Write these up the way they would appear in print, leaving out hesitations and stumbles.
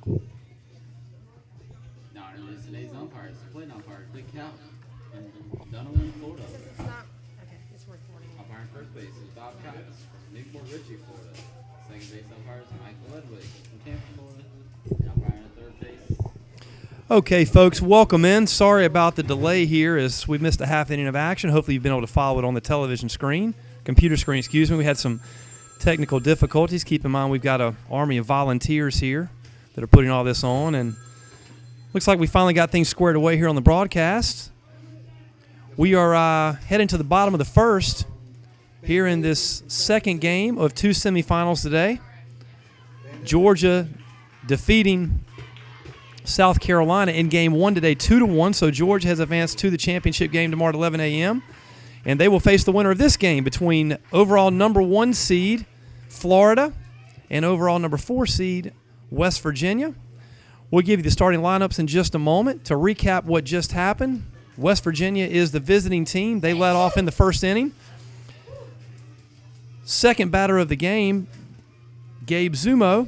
Now, introduce today's umpires. Plate umpire, Dick Couch from Dunawin, Florida. It's not. Okay, it's recording. Umpire in first base is Bob Cox from Newport Richey, Florida. Second base umpire is Michael Ledwig from Tampa, Florida. And umpire in third base. Okay, folks, welcome in. Sorry about the delay here as we missed a half inning of action. Hopefully you've been able to follow it on the television screen, computer screen, excuse me. We had some technical difficulties. Keep in mind we've got an army of volunteers here that are putting all this on, and looks like we finally got things squared away here on the broadcast. We are heading to the bottom of the first here in this second game of two semifinals today. Georgia defeating South Carolina in game one today, 2-1. So Georgia has advanced to the championship game tomorrow at 11 a.m. And they will face the winner of this game between overall number 1 seed Florida and overall number 4 seed West Virginia. We'll give you the starting lineups in just a moment. To recap what just happened, West Virginia is the visiting team. They led off in the first inning. Second batter of the game, Gabe Zumo,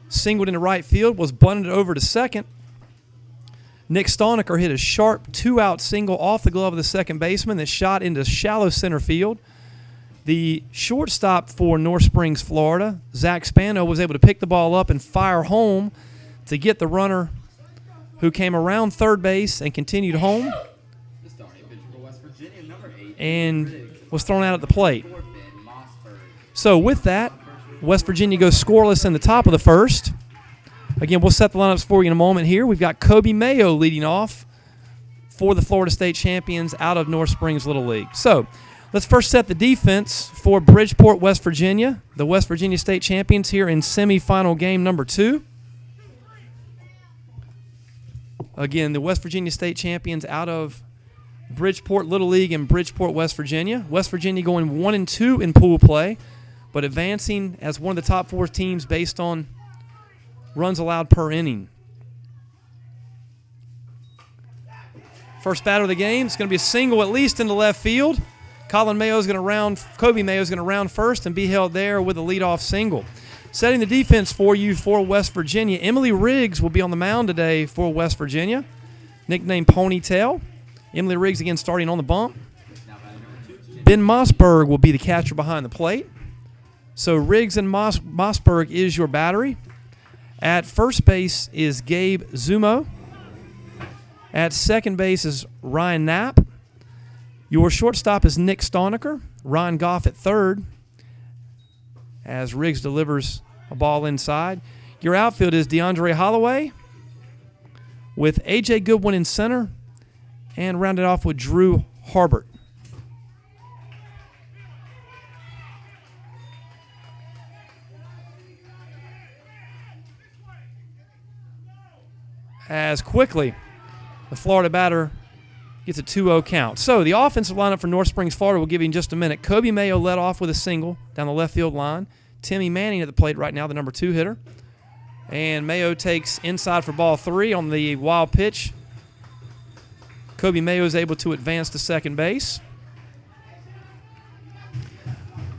singled into right field, was bunted over to second. Nick Stoniker hit a sharp 2-out single off the glove of the second baseman that shot into shallow center field. The shortstop for North Springs, Florida, Zach Spano, was able to pick the ball up and fire home to get the runner who came around third base and continued home The starting pitcher for West Virginia, number 8. and was thrown out at the plate. For Ben Mossberg. So with that, West Virginia goes scoreless in the top of the first. Again, we'll set the lineups for you in a moment here. We've got Kobe Mayo leading off for the Florida State champions out of North Springs Little League. So let's first set the defense for Bridgeport, West Virginia, the West Virginia State champions here in semifinal game number 2. Again, the West Virginia State champions out of Bridgeport Little League and Bridgeport, West Virginia. West Virginia going 1-2 in pool play, but advancing as one of the top 4 teams based on runs allowed per inning. First batter of the game is going to be a single at least into left field. Kobe Mayo is going to round first and be held there with a leadoff single. Setting the defense for you for West Virginia, Emily Riggs will be on the mound today for West Virginia, nicknamed Ponytail. Emily Riggs again starting on the bump. Ben Mossberg will be the catcher behind the plate. So Riggs and Mossberg is your battery. At first base is Gabe Zumo. At second base is Ryan Knapp. Your shortstop is Nick Stoniker. Ryan Goff at third as Riggs delivers a ball inside. Your outfield is DeAndre Holloway with A.J. Goodwin in center and rounded off with Drew Harbert. As quickly, the Florida batter gets a 2-0 count. So the offensive lineup for North Springs, Florida, we'll give you in just a minute. Kobe Mayo led off with a single down the left field line. Timmy Manning at the plate right now, the number 2 hitter. And Mayo takes inside for ball 3 on the wild pitch. Kobe Mayo is able to advance to second base.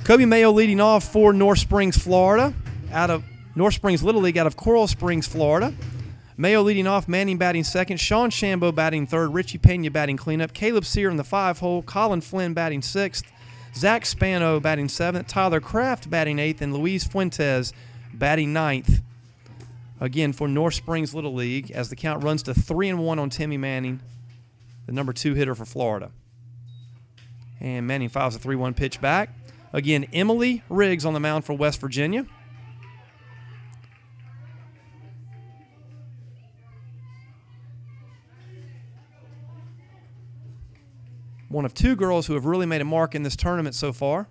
Kobe Mayo leading off for North Springs, Florida, out of North Springs Little League out of Coral Springs, Florida. Mayo leading off, Manning batting second, Sean Shambo batting third, Richie Pena batting cleanup, Caleb Sear in the 5-hole, Colin Flynn batting 6th, Zach Spano batting 7th, Tyler Kraft batting 8th, and Luis Fuentes batting 9th. Again, for North Springs Little League, as the count runs to 3-1 on Timmy Manning, the number 2 hitter for Florida. And Manning files a 3-1 pitch back. Again, Emily Riggs on the mound for West Virginia. One of 2 girls who have really made a mark in this tournament so far.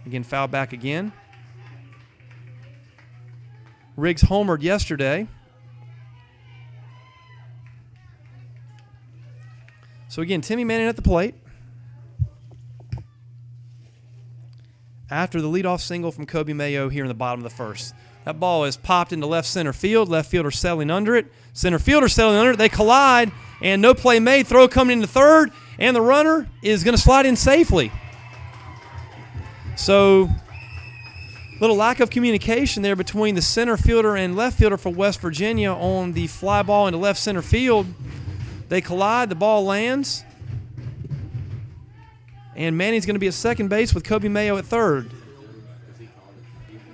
Again, foul back again. Riggs homered yesterday. So again, Timmy Manning at the plate. After the leadoff single from Kobe Mayo here in the bottom of the first. That ball is popped into left center field. Left fielder settling under it. Center fielder settling under it. They collide, and no play made. Throw coming into third, and the runner is going to slide in safely. So Little lack of communication there between the center fielder and left fielder for West Virginia on the fly ball into left center field. They collide, the ball lands, and Manning's going to be at second base with Kobe Mayo at third.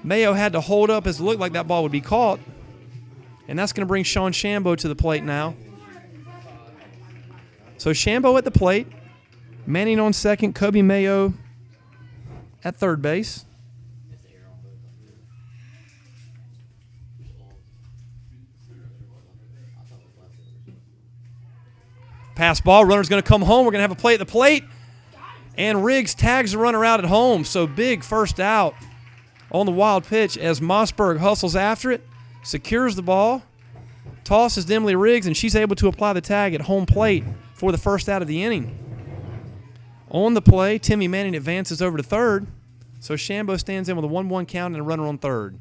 Mayo had to hold up as it looked like that ball would be caught, and that's going to bring Sean Shambo to the plate now. So Shambo at the plate, Manning on second, Kobe Mayo at third base. Pass ball, runner's going to come home. We're going to have a play at the plate. And Riggs tags the runner out at home. So big first out on the wild pitch as Mossberg hustles after it, secures the ball, tosses to Emily Riggs, and she's able to apply the tag at home plate for the first out of the inning. On the play, Timmy Manning advances over to third. So Shambo stands in with a 1-1 count and a runner on third.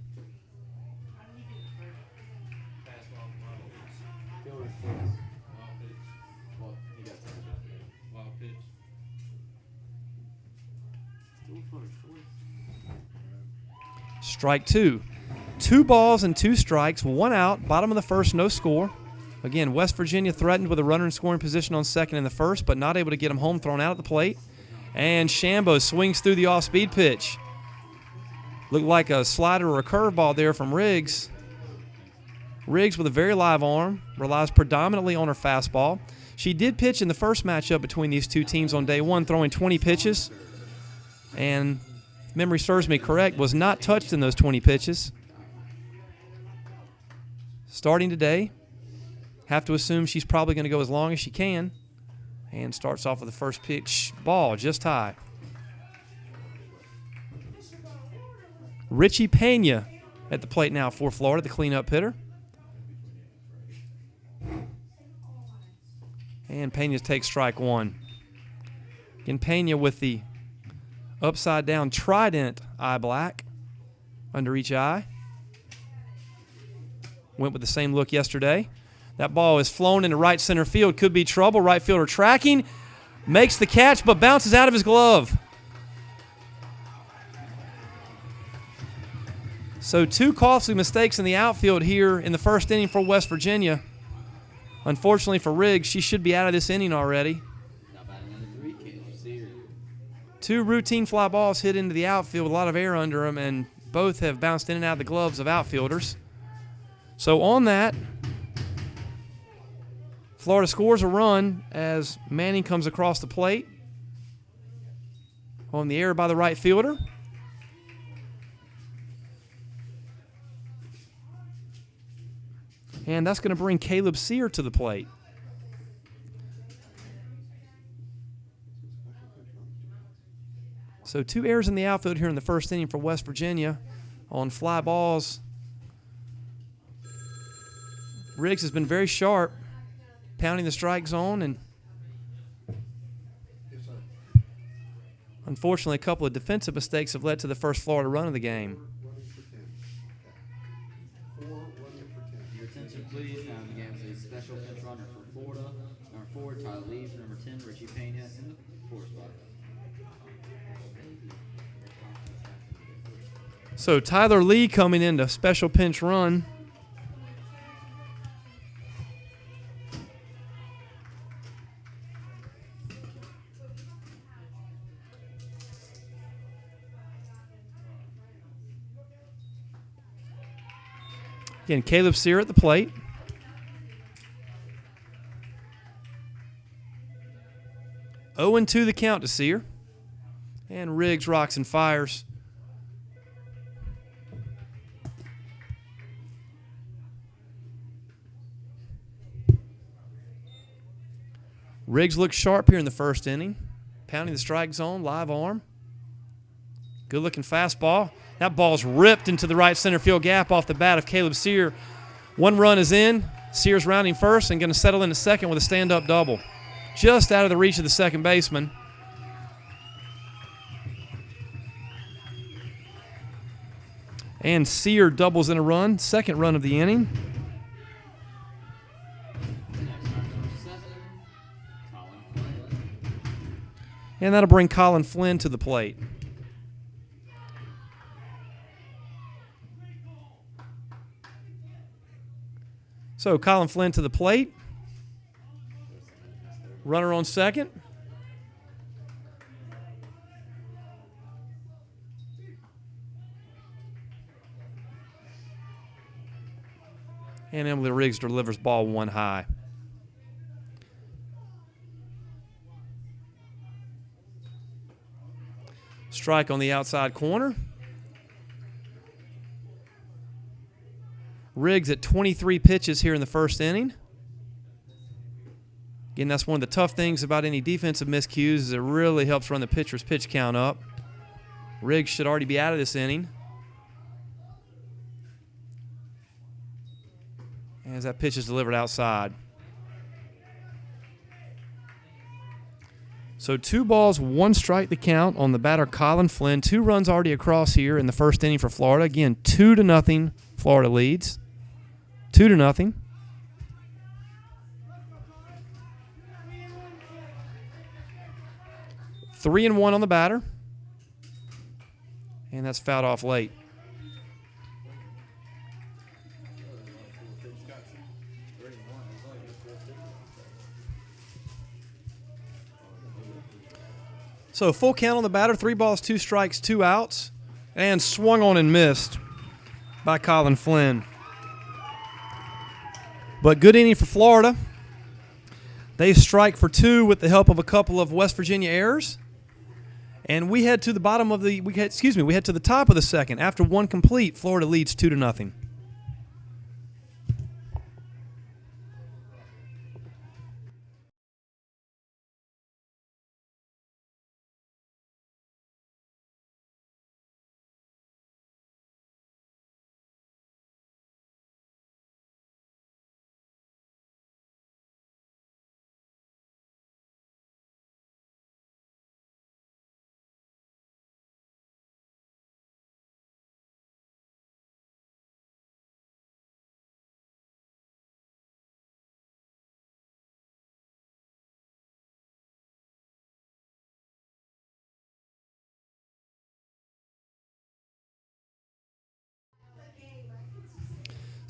Strike two. 2 balls and 2 strikes, 1 out, bottom of the first, no score. Again, West Virginia threatened with a runner in scoring position on second in the first, but not able to get him home, thrown out at the plate. And Shambo swings through the off-speed pitch. Looked like a slider or a curveball there from Riggs. Riggs with a very live arm, relies predominantly on her fastball. She did pitch in the first matchup between these two teams on day one, throwing 20 pitches. And if memory serves me correct, was not touched in those 20 pitches. Starting today, have to assume she's probably going to go as long as she can. And starts off with the first pitch ball, just high. Richie Pena at the plate now for Florida, the cleanup hitter. And Pena takes strike one. Again, Pena with the upside-down trident eye black under each eye. Went with the same look yesterday. That ball is flown into right center field. Could be trouble. Right fielder tracking. Makes the catch, but bounces out of his glove. So 2 costly mistakes in the outfield here in the first inning for West Virginia. Unfortunately for Riggs, she should be out of this inning already. 2 routine fly balls hit into the outfield with a lot of air under them, and both have bounced in and out of the gloves of outfielders. So on that, Florida scores a run as Manning comes across the plate. On the air by the right fielder. And that's going to bring Caleb Sear to the plate. So 2 errors in the outfield here in the first inning for West Virginia on fly balls. Riggs has been very sharp, pounding the strike zone, and unfortunately a couple of defensive mistakes have led to the first Florida run of the game. Your attention please, now in the game is a special pinch runner for Florida. Number 4, Tyler Lee. For number 10, Richie Pena in the 4th spot. So Tyler Lee coming into special pinch run. Again, Caleb Sear at the plate. Oh and 2 the count to Sear. And Riggs rocks and fires. Riggs looks sharp here in the first inning. Pounding the strike zone, live arm. Good-looking fastball. That ball's ripped into the right center field gap off the bat of Caleb Sear. 1 run is in. Sear's rounding first and going to settle into second with a stand-up double. Just out of the reach of the second baseman. And Sear doubles in a run, second run of the inning. And that'll bring Colin Flynn to the plate. So Colin Flynn to the plate. Runner on second. And Emily Riggs delivers ball one high. Strike on the outside corner. Riggs at 23 pitches here in the first inning. Again, that's one of the tough things about any defensive miscues is it really helps run the pitcher's pitch count up. Riggs should already be out of this inning. As that pitch is delivered outside. So 2 balls, 1 strike to count on the batter Colin Flynn. 2 runs already across here in the first inning for Florida. Again, 2-0 Florida leads. 2-0. Three and 1 on the batter. And that's fouled off late. So full count on the batter, 3 balls, 2 strikes, 2 outs, and swung on and missed by Colin Flynn. But good inning for Florida. They strike for 2 with the help of a couple of West Virginia errors. And we head to the bottom of the we head to the top of the second. After 1 complete, Florida leads 2-0.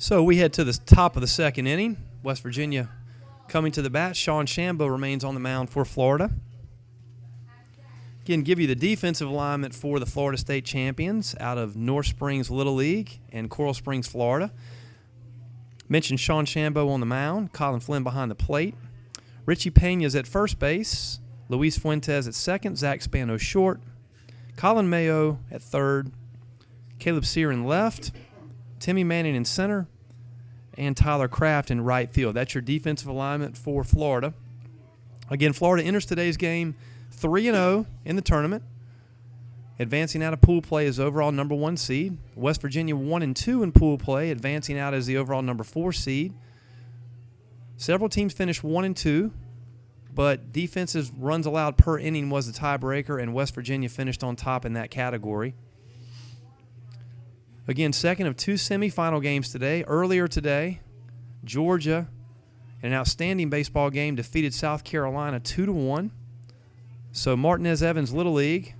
So we head to the top of the second inning. West Virginia coming to the bat. Sean Shambo remains on the mound for Florida. Again, give you the defensive alignment for the Florida State champions out of North Springs Little League and Coral Springs, Florida. Mentioned Sean Shambo on the mound. Colin Flynn behind the plate. Richie Pena's at first base. Luis Fuentes at second. Zach Spano short. Colin Mayo at third. Caleb Sear in left. Timmy Manning in center, and Tyler Kraft in right field. That's your defensive alignment for Florida. Again, Florida enters today's game 3-0 in the tournament, advancing out of pool play as overall number 1 seed. West Virginia 1-2 in pool play, advancing out as the overall number 4 seed. Several teams finished 1-2, but defensive runs allowed per inning was the tiebreaker, and West Virginia finished on top in that category. Again, second of 2 semifinal games today. Earlier today, Georgia, in an outstanding baseball game, defeated South Carolina 2-1. So Martinez Evans Little League,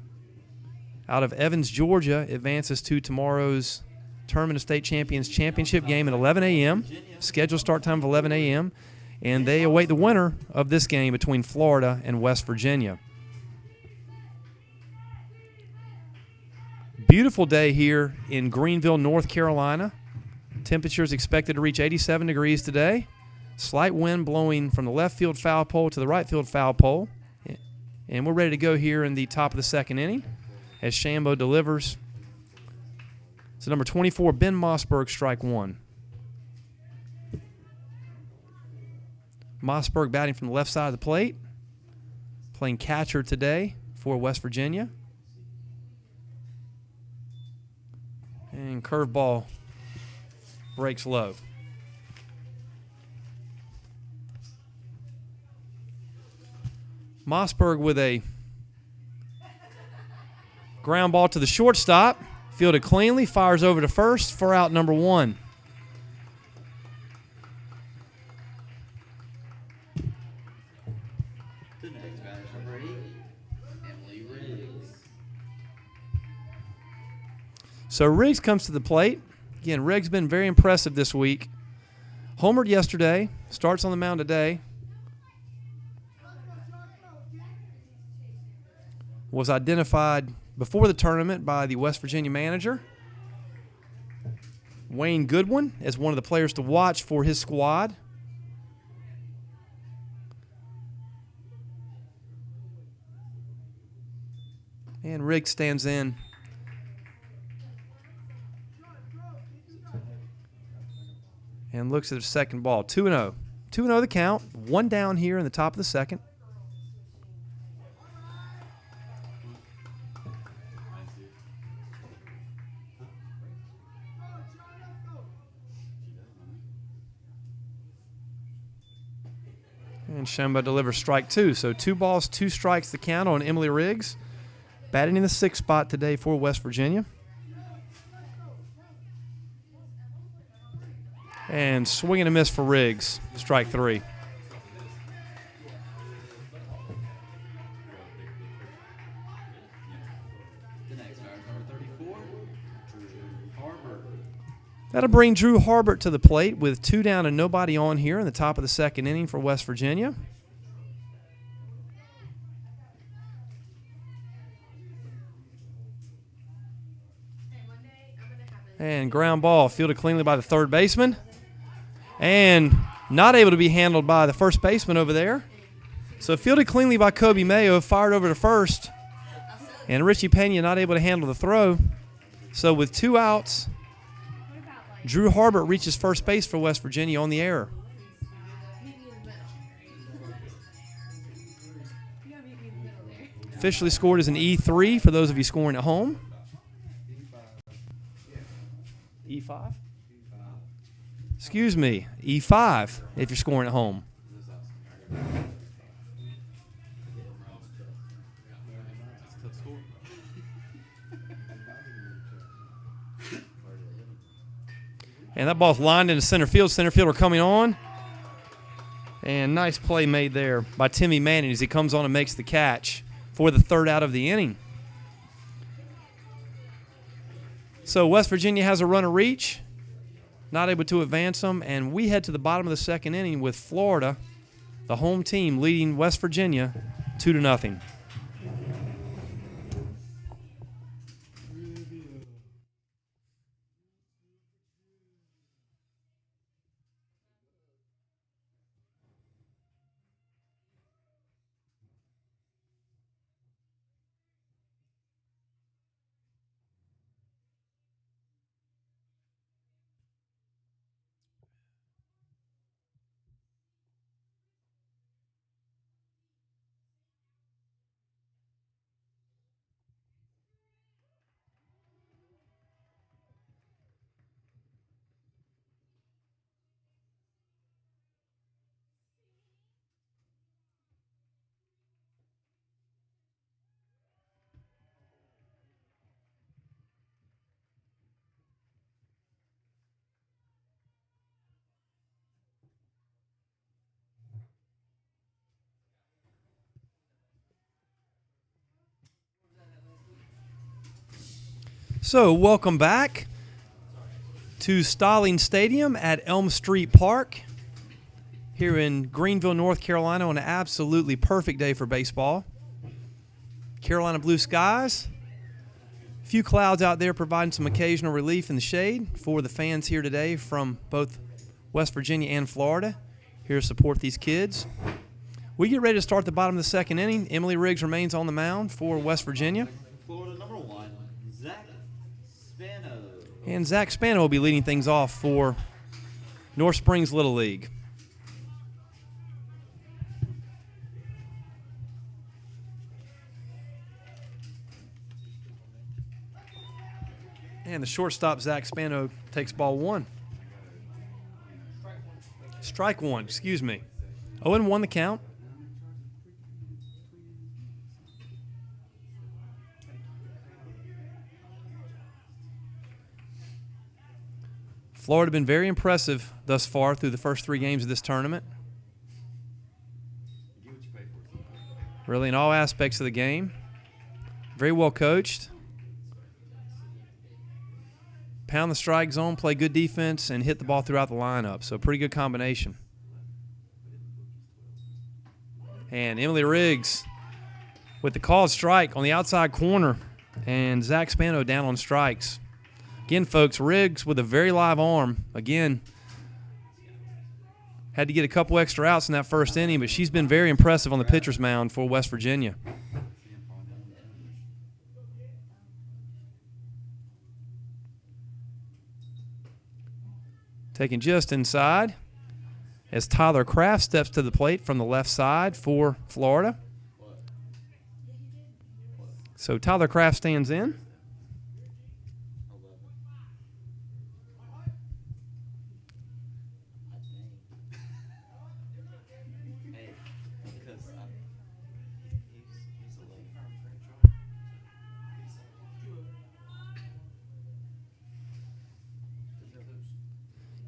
out of Evans, Georgia, advances to tomorrow's Tournament of State Champions championship game at 11 a.m. Scheduled start time of 11 a.m. And they await the winner of this game between Florida and West Virginia. Beautiful day here in Greenville, North Carolina. Temperatures expected to reach 87 degrees today. Slight wind blowing from the left field foul pole to the right field foul pole. And we're ready to go here in the top of the second inning as Shambo delivers. So number 24, Ben Mossberg, strike 1. Mossberg batting from the left side of the plate. Playing catcher today for West Virginia. And curveball breaks low. Mossberg with a ground ball to the shortstop. Fielded cleanly, fires over to first for out number 1. The next batter, number 8, Emily Riggs. So Riggs comes to the plate. Again, Riggs been very impressive this week, Homered yesterday, starts on the mound today. Was identified before the tournament by the West Virginia manager, Wayne Goodwin, as one of the players to watch for his squad. And Riggs stands in. And looks at the second ball. 2-0. 2-0 the count. One down here in the top of the second. And Shemba delivers strike 2. So 2 balls, 2 strikes the count on Emily Riggs. Batting in the 6th spot today for West Virginia. And swing and a miss for Riggs. Strike 3. The next batter is number 34, Drew Harbert. That'll bring Drew Harbert to the plate with 2 down and nobody on here in the top of the second inning for West Virginia. And ground ball fielded cleanly by the third baseman. And not able to be handled by the first baseman over there. So fielded cleanly by Kobe Mayo, fired over to first. And Richie Pena not able to handle the throw. So with 2 outs, Drew Harbert reaches first base for West Virginia on the error. Officially scored as an E3 for those of you scoring at home. E5? Excuse me, E5 if you're scoring at home. And that ball's lined into center field. Center fielder coming on. And nice play made there by Timmy Manning as he comes on and makes the catch for the 3rd out of the inning. So West Virginia has a runner reach, not able to advance them, and we head to the bottom of the second inning with Florida, the home team, leading West Virginia 2-0. So welcome back to Stalling Stadium at Elm Street Park here in Greenville, North Carolina, on an absolutely perfect day for baseball. Carolina blue skies. A few clouds out there providing some occasional relief in the shade for the fans here today from both West Virginia and Florida here to support these kids. We get ready to start the bottom of the second inning. Emily Riggs remains on the mound for West Virginia. Florida number 1, Zach Spano. And Zach Spano will be leading things off for North Springs Little League. And the shortstop, Zach Spano, takes ball 1. Strike 1, excuse me. 0-1 the count. Florida been very impressive thus far through the first 3 games of this tournament. Really in all aspects of the game. Very well coached. pound the strike zone, play good defense, and hit the ball throughout the lineup. So pretty good combination. And Emily Riggs with the called strike on the outside corner, and Zach Spano down on strikes. Again, folks, Riggs with a very live arm. Again, had to get a couple extra outs in that first inning, but she's been very impressive on the pitcher's mound for West Virginia. Taking just inside as Tyler Kraft steps to the plate from the left side for Florida. So Tyler Kraft stands in.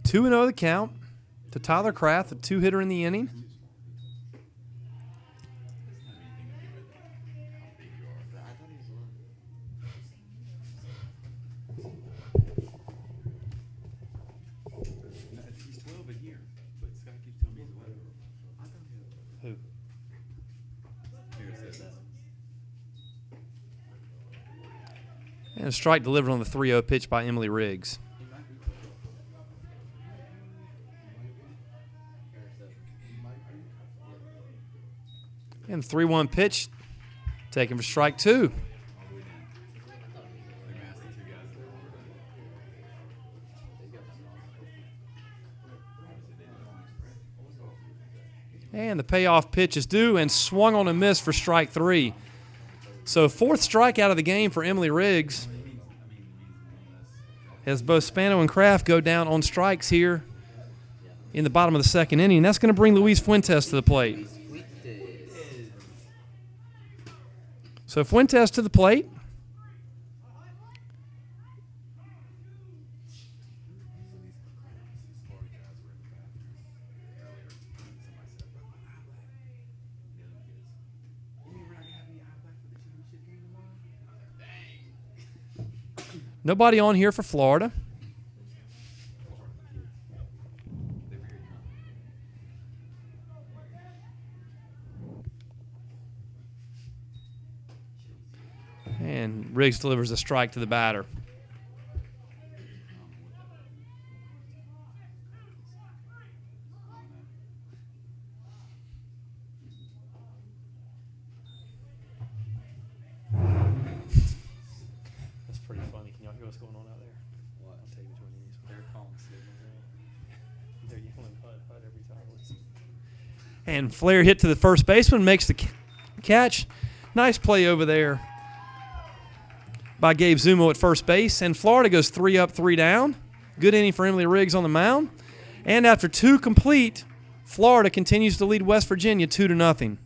Two and 0 the count to Tyler Kraft, the two-hitter in the inning. Who? And a strike delivered on the 3-0 pitch by Emily Riggs. And the 3-1 pitch taken for strike 2. And the payoff pitch is due and swung on a miss for strike 3. So fourth strikeout of the game for Emily Riggs as both Spano and Kraft go down on strikes here in the bottom of the second inning. That's going to bring Luis Fuentes to the plate. So Fuentes to the plate. Nobody on here for Florida. And Riggs delivers a strike to the batter. That's pretty funny. Can y'all hear what's going on out there? What? I'll tell you which one it is. They're calling signals. They're yelling HUD every time. And Flair hit to the first baseman, makes the catch. Nice play over there by Gabe Zumo at first base. And Florida goes 3 up, 3 down. Good inning for Emily Riggs on the mound. And after 2 complete, Florida continues to lead West Virginia 2-0.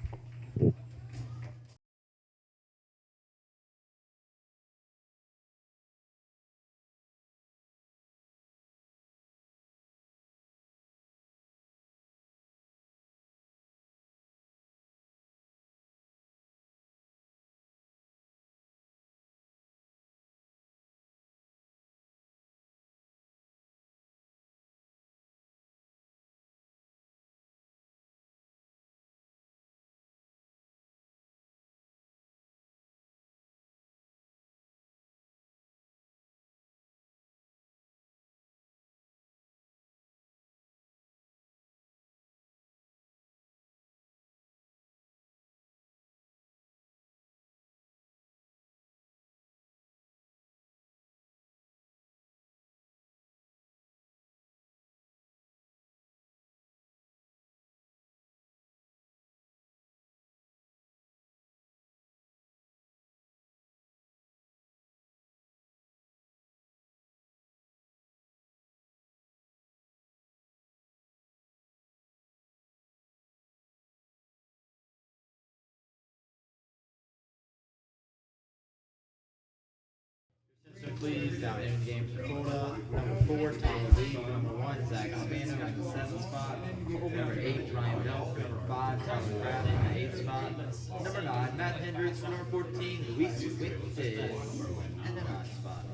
Please, down in the game for Florida. Number 4, Tyler Lee. Number 1, Zach Spano in the 7th spot. Number 8, Ryan Bell. Number 5, Tyler Kraft in the 8th spot. Number 9, Matt Hendricks. Number 14, Luis Fuentes in the 9th spot.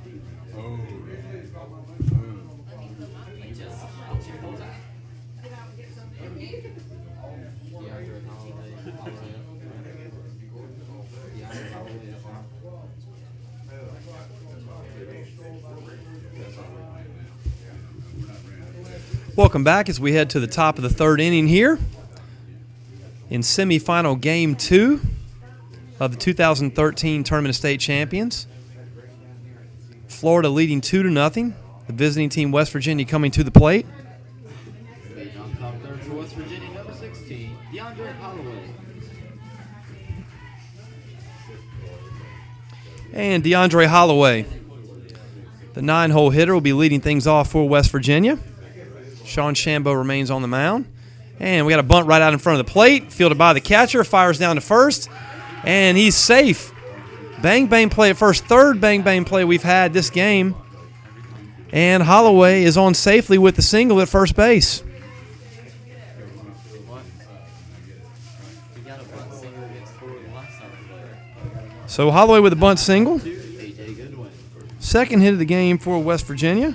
Welcome back as we head to the top of the third inning here in semifinal game 2 of the 2013 Tournament of State Champions. Florida leading 2-0. The visiting team, West Virginia, coming to the plate. On top third for West Virginia, number 16, DeAndre Holloway. And DeAndre Holloway, the 9-hole hitter, will be leading things off for West Virginia. Sean Shambo remains on the mound. And we got a bunt right out in front of the plate, fielded by the catcher, fires down to first, and he's safe. Bang, bang play at first. Third bang, bang play we've had this game. And Holloway is on safely with the single at first base. So Holloway with a bunt single. A.J. Goodwin. Second hit of the game for West Virginia.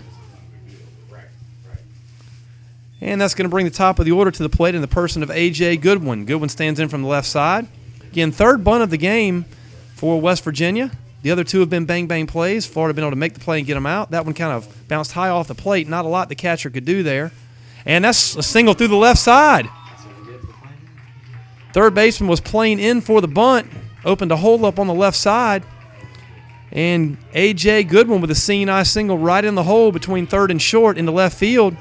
And that's going to bring the top of the order to the plate in the person of A.J. Goodwin. Goodwin stands in from the left side. Again, third bunt of the game for West Virginia. The other two have been bang-bang plays. Florida been able to make the play and get them out. That one kind of bounced high off the plate. Not a lot the catcher could do there. And that's a single through the left side. Third baseman was playing in for the bunt. Opened a hole up on the left side. And A.J. Goodwin with a seeing eye single right in the hole between third and short into left field.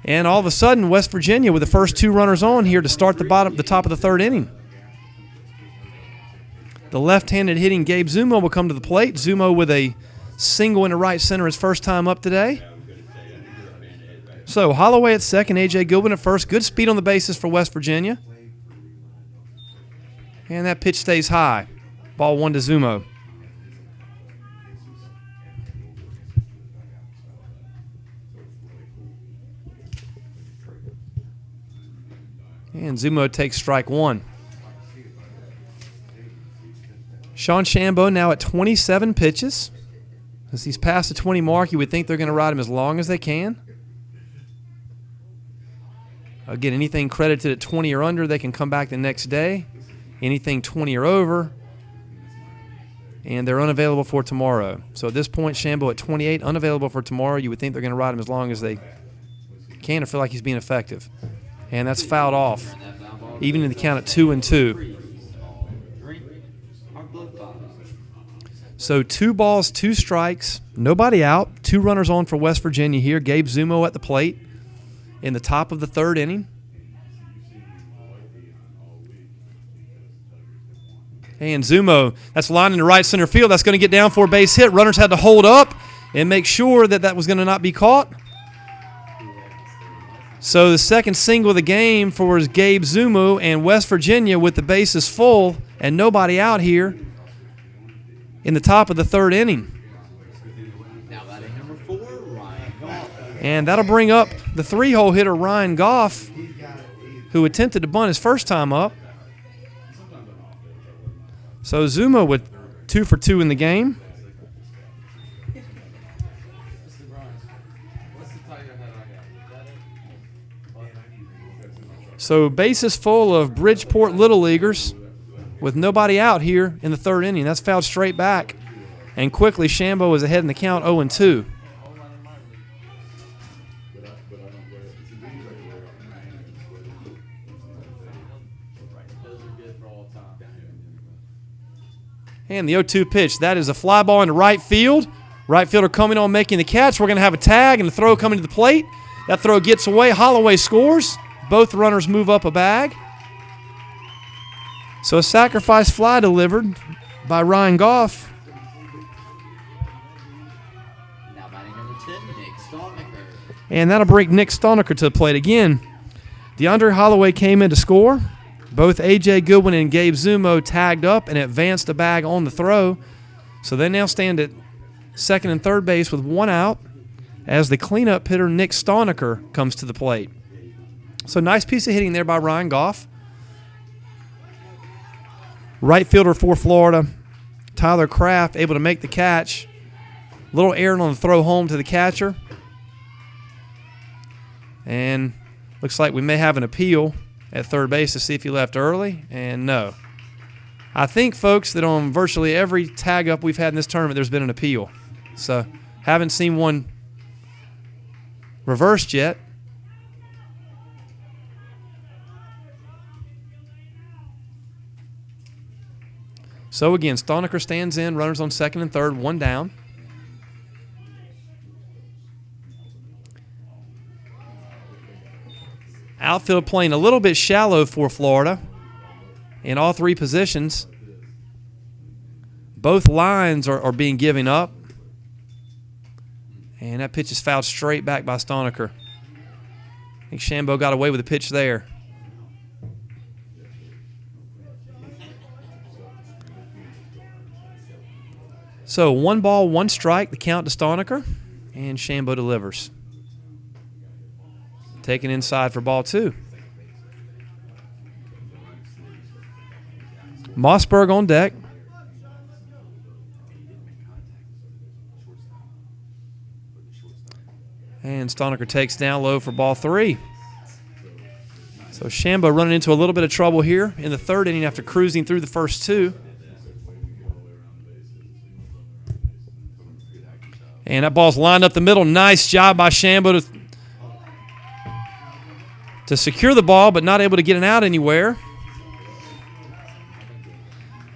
And all of a sudden, West Virginia with the first 2 runners on here to start the top of the third inning. The left-handed hitting Gabe Zumo will come to the plate. Zumo with a single into right center his first time up today. So Holloway at second, A.J. Goodwin at first. Good speed on the bases for West Virginia. And that pitch stays high. Ball 1 to Zumo. And Zumo takes strike 1. Sean Shambo now at 27 pitches. As he's past the 20 mark, you would think they're going to ride him as long as they can. Again, anything credited at 20 or under, they can come back the next day. Anything 20 or over, and they're unavailable for tomorrow. So at this point, Shambo at 28, unavailable for tomorrow. You would think they're going to ride him as long as they can or feel like he's being effective. And that's fouled off, even in the count at 2-2. So 2 balls, 2 strikes, nobody out. 2 runners on for West Virginia here. Gabe Zumo at the plate in the top of the third inning. And Zumo, that's lined into right center field. That's going to get down for a base hit. Runners had to hold up and make sure that that was going to not be caught. So the second single of the game for Gabe Zumo, and West Virginia with the bases full and nobody out here in the top of the third inning. Now batting number 4, Ryan Goff. And that'll bring up the 3-hole hitter Ryan Goff, who attempted to bunt his first time up. So Zumo with 2 for 2 in the game. So bases full of Bridgeport Little Leaguers with nobody out here in the third inning. That's fouled straight back. And quickly, Shambo is ahead in the count 0-2. And the 0-2 pitch. That is a fly ball into right field. Right fielder coming on making the catch. We're going to have a tag and a throw coming to the plate. That throw gets away. Holloway scores. Both runners move up a bag. So a sacrifice fly delivered by Ryan Goff. Now batting number 10, Nick Stallmaker. And that'll bring Nick Stallmaker to the plate again. DeAndre Holloway came in to score. Both A.J. Goodwin and Gabe Zumo tagged up and advanced a bag on the throw. So they now stand at second and third base with 1 out as the cleanup hitter Nick Stallmaker comes to the plate. So nice piece of hitting there by Ryan Goff. Right fielder for Florida, Tyler Kraft, able to make the catch Little errant on the throw home to the catcher. And looks like we may have an appeal at third base to see if he left early. And no. I think, folks, that on virtually every tag up we've had in this tournament, there's been an appeal. So, haven't seen one reversed yet. So, again, Stoniker stands in, runners on second and third, one down. Outfield playing a little bit shallow for Florida in all three positions. Both lines are being given up. And that pitch is fouled straight back by Stoniker. I think Shambo got away with the pitch there. So 1 ball, 1 strike, the count to Stoniker. And Shambo delivers. Taken inside for ball 2. Mossberg on deck. And Stoniker takes down low for ball 3. So Shambo running into a little bit of trouble here in the third inning after cruising through the first 2. And that ball's lined up the middle. Nice job by Shambo to secure the ball, but not able to get it out anywhere.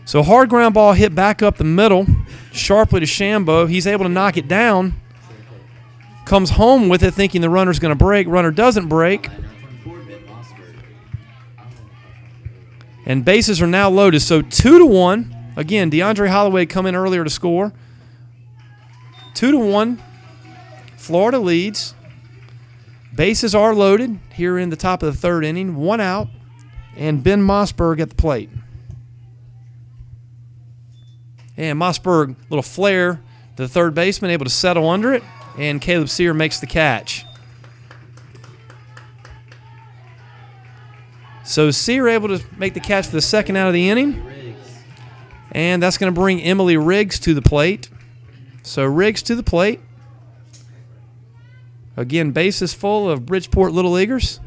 So hard ground ball hit back up the middle, sharply to Shambo. He's able to knock it down. Comes home with it thinking the runner's going to break. Runner doesn't break. And bases are now loaded. So 2-1. Again, DeAndre Holloway come in earlier to score. 2-1. Florida leads. Bases are loaded here in the top of the third inning. 1 out. And Ben Mossberg at the plate. And Mossberg, little flare to the third baseman, able to settle under it. And Caleb Sear makes the catch. So Sear able to make the catch for the second out of the inning. And that's going to bring Emily Riggs to the plate. So Riggs to the plate. Again, bases full of Bridgeport Little Leaguers.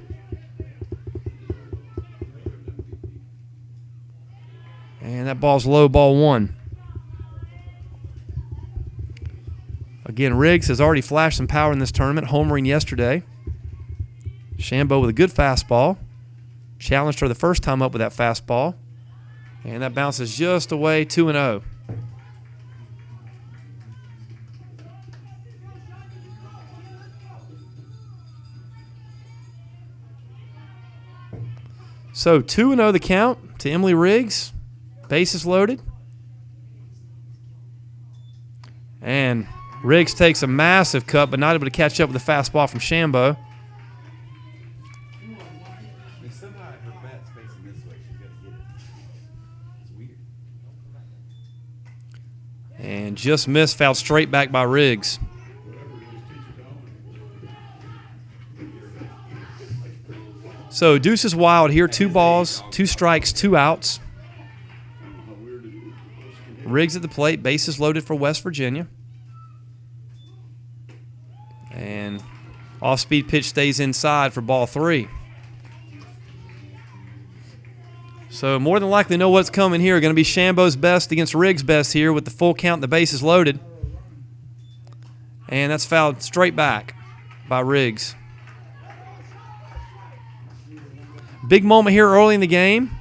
And that ball's low, ball 1. Again, Riggs has already flashed some power in this tournament, homering yesterday. Shambo with a good fastball. Challenged her the first time up with that fastball. And that bounces just away, 2-0. So 2-0 the count to Emily Riggs. Bases loaded. And Riggs takes a massive cut, but not able to catch up with the fastball from Shambo. And just missed, fouled straight back by Riggs. So Deuce is wild here. 2 balls, 2 strikes, 2 outs. Riggs at the plate, bases loaded for West Virginia. And off-speed pitch stays inside for ball 3. So more than likely know what's coming here. Going to be Shambo's best against Riggs' best here with the full count and the bases loaded. And that's fouled straight back by Riggs. Big moment here early in the game.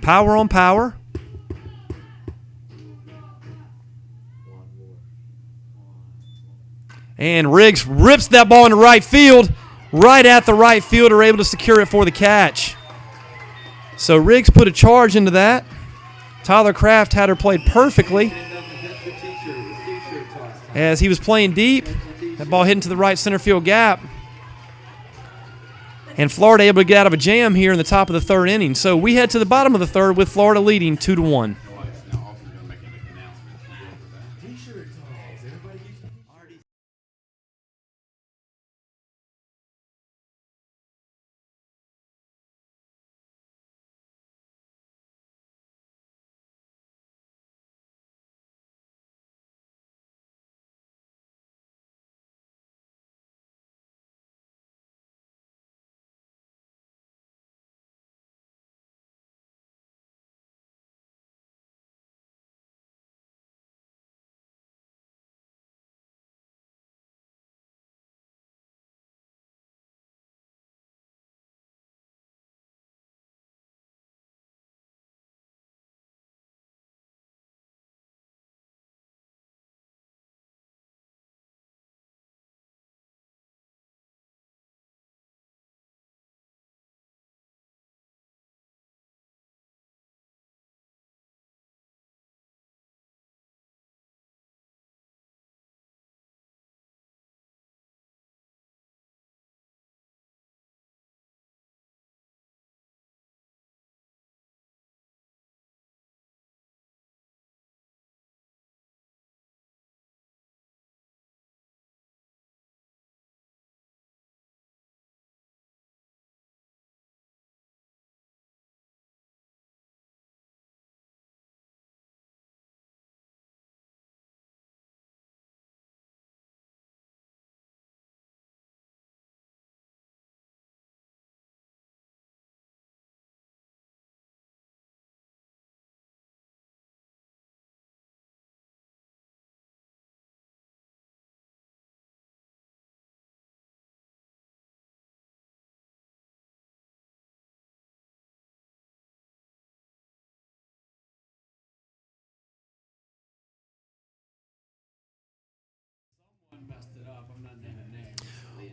Power on power. And Riggs rips that ball into right field. Right at the right fielder, able to secure it for the catch. So Riggs put a charge into that. Tyler Kraft had her played perfectly. As he was playing deep, that ball hit into the right center field gap. And Florida able to get out of a jam here in the top of the third inning. So we head to the bottom of the third with Florida leading 2-1.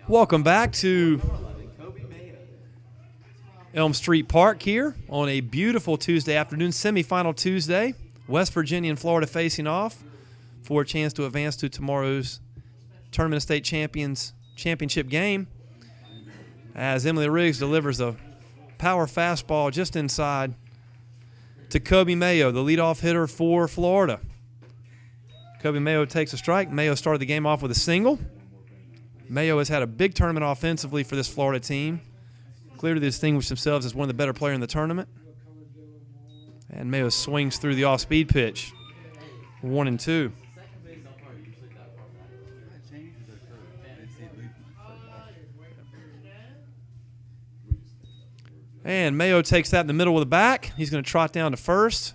Welcome back to Elm Street Park here on a beautiful Tuesday afternoon, semifinal Tuesday. West Virginia and Florida facing off for a chance to advance to tomorrow's Tournament of State Champions championship game as Emily Riggs delivers a power fastball just inside to Kobe Mayo, the leadoff hitter for Florida. Kobe Mayo takes a strike. Mayo started the game off with a single. Mayo has had a big tournament offensively for this Florida team. Clearly distinguished themselves as one of the better players in the tournament. And Mayo swings through the off-speed pitch. 1-2. And Mayo takes that in the middle of the back. He's going to trot down to first.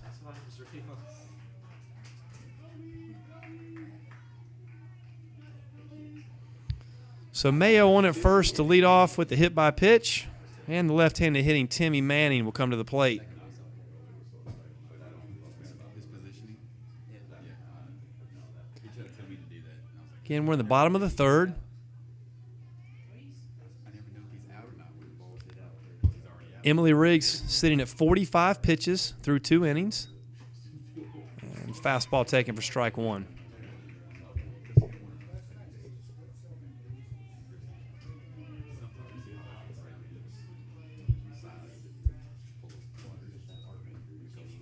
So Mayo on at first to lead off with the hit by pitch. And the left-handed hitting Timmy Manning will come to the plate. Again, we're in the bottom of the third. Emily Riggs sitting at 45 pitches through 2 innings. And fastball taken for strike one.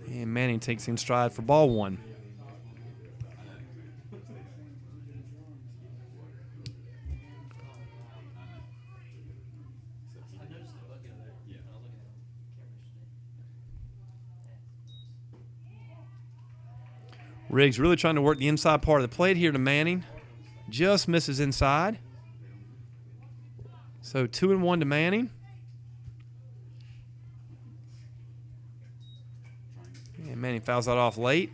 And Manning takes in stride for ball one. Riggs really trying to work the inside part of the plate here to Manning. Just misses inside. So 2-1 to Manning. And Manning fouls that off late.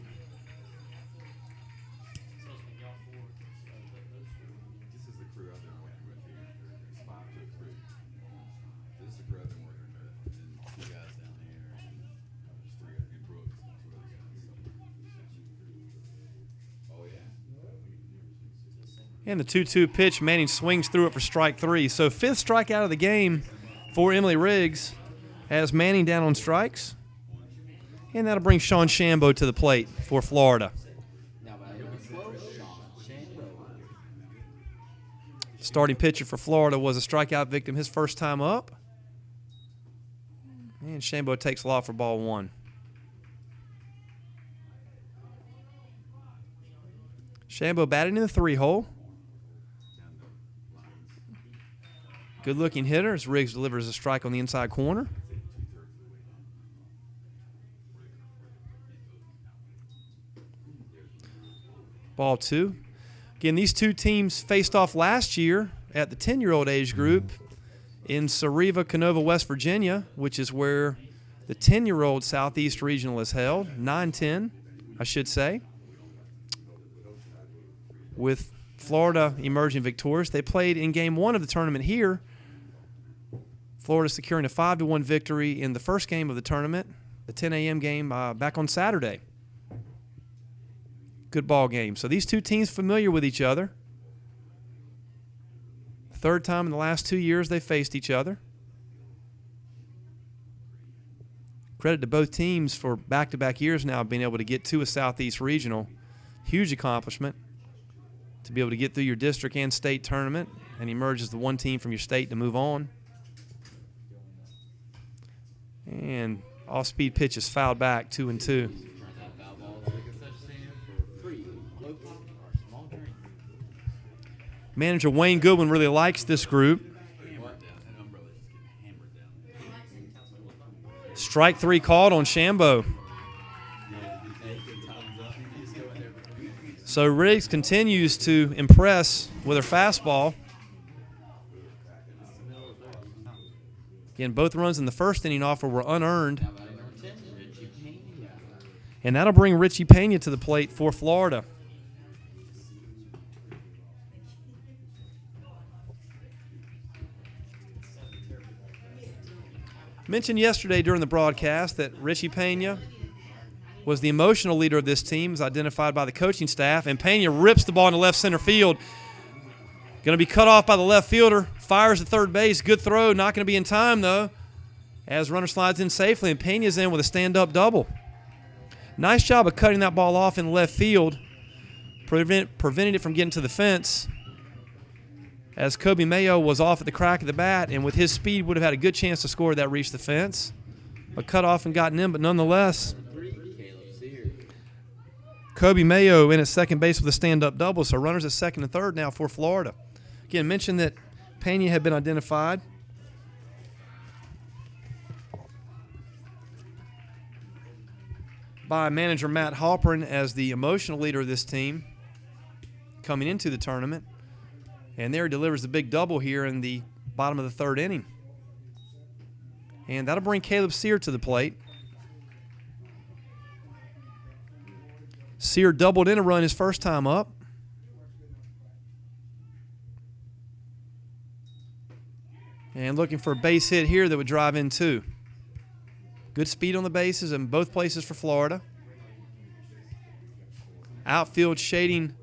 And the 2-2 pitch, Manning swings through it for strike three. So 5th strikeout of the game for Emily Riggs has Manning down on strikes. And that'll bring Sean Shambo to the plate for Florida. Starting pitcher for Florida was a strikeout victim his first time up. And Shambo takes a lot for ball one. Shambo batting in the 3-hole. Good-looking hitter as Riggs delivers a strike on the inside corner. Ball two. Again, these two teams faced off last year at the 10-year-old age group in Sariva, Canova, West Virginia, which is where the 10-year-old Southeast Regional is held, 9-10, I should say. With Florida emerging victorious. They played in game one of the tournament here. Florida securing a 5-1 victory in the first game of the tournament, the 10 a.m. game back on Saturday. Good ball game. So these two teams familiar with each other. Third time in the last 2 years they faced each other. Credit to both teams for back-to-back years now being able to get to a Southeast Regional. Huge accomplishment to be able to get through your district and state tournament and emerge as the one team from your state to move on. And off-speed pitch is fouled back, 2-2. Manager Wayne Goodwin really likes this group. Strike three called on Shambo. So Riggs continues to impress with her fastball. Again, both runs in the first inning offer were unearned. And that'll bring Richie Pena to the plate for Florida. Mentioned yesterday during the broadcast that Richie Pena was the emotional leader of this team, as identified by the coaching staff, and Pena rips the ball into left center field. Going to be cut off by the left fielder. Fires at third base. Good throw. Not going to be in time, though, as runner slides in safely, and Pena's in with a stand-up double. Nice job of cutting that ball off in left field, preventing it from getting to the fence, as Kobe Mayo was off at the crack of the bat, and with his speed would have had a good chance to score that reached the fence. But cut off and gotten in, but nonetheless, Kobe Mayo in at second base with a stand-up double, so runners at second and third now for Florida. Again, mentioned that Pena had been identified. By manager Matt Halpern as the emotional leader of this team coming into the tournament. And there he delivers the big double here in the bottom of the third inning. And that'll bring Caleb Sear to the plate. Sear doubled in a run his first time up. And looking for a base hit here that would drive in two. Good speed on the bases in both places for Florida. Outfield shading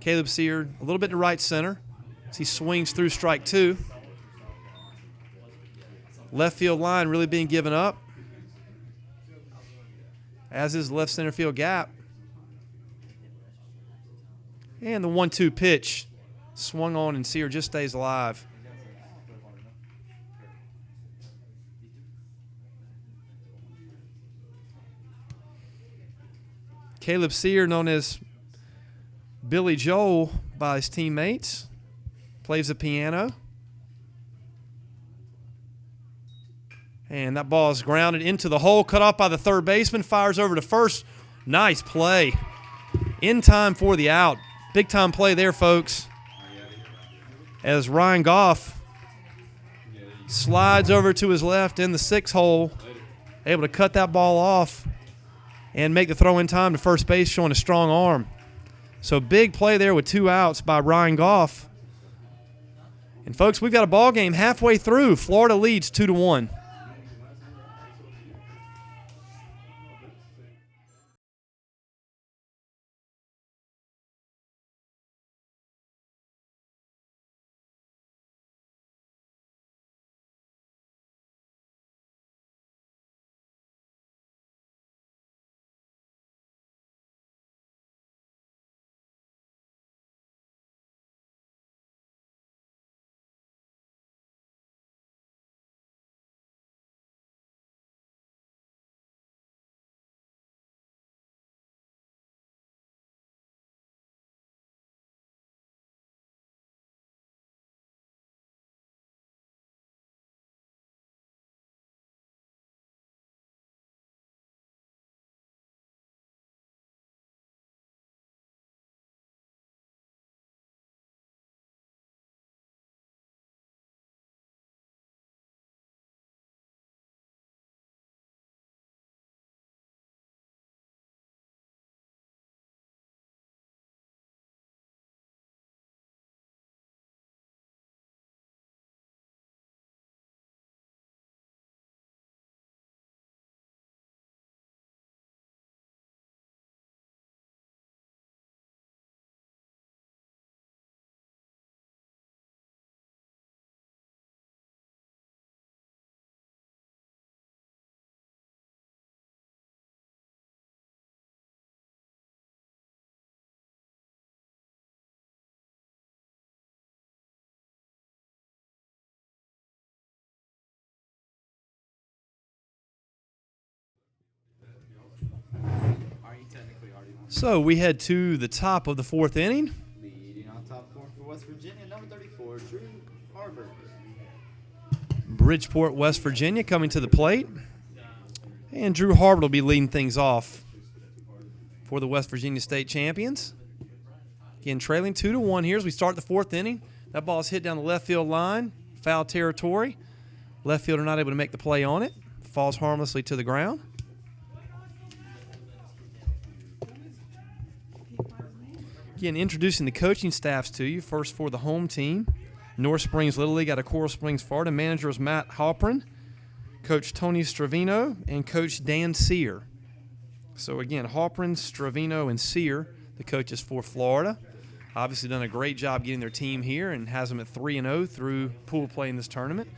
Caleb Sear a little bit to right center as he swings through strike two. Left field line really being given up, as is the left center field gap. And the 1-2 pitch swung on, and Sear just stays alive. Caleb Sear, known as Billy Joel by his teammates, plays the piano. And that ball is grounded into the hole, cut off by the third baseman, fires over to first. Nice play. In time for the out. Big time play there, folks. As Ryan Goff slides over to his left in the 6 hole, able to cut that ball off and make the throw in time to first base, showing a strong arm. So big play there with 2 outs by Ryan Goff. And folks, we've got a ball game halfway through. Florida leads 2-1. So we head to the top of the 4th inning. Leading on top 4 for West Virginia, number 34, Drew Harbor. Bridgeport, West Virginia coming to the plate. And Drew Harbor will be leading things off for the West Virginia State champions. Again, trailing 2-1 here as we start the 4th inning. That ball is hit down the left field line, foul territory. Left fielder not able to make the play on it. Falls harmlessly to the ground. Again, introducing the coaching staffs to you. First for the home team, North Springs Little League out of Coral Springs, Florida. Manager is Matt Halpern, Coach Tony Stravino, and Coach Dan Sear. So again, Halpern, Stravino, and Sear, the coaches for Florida. obviously done a great job getting their team here and has them at 3-0 through pool play in this tournament.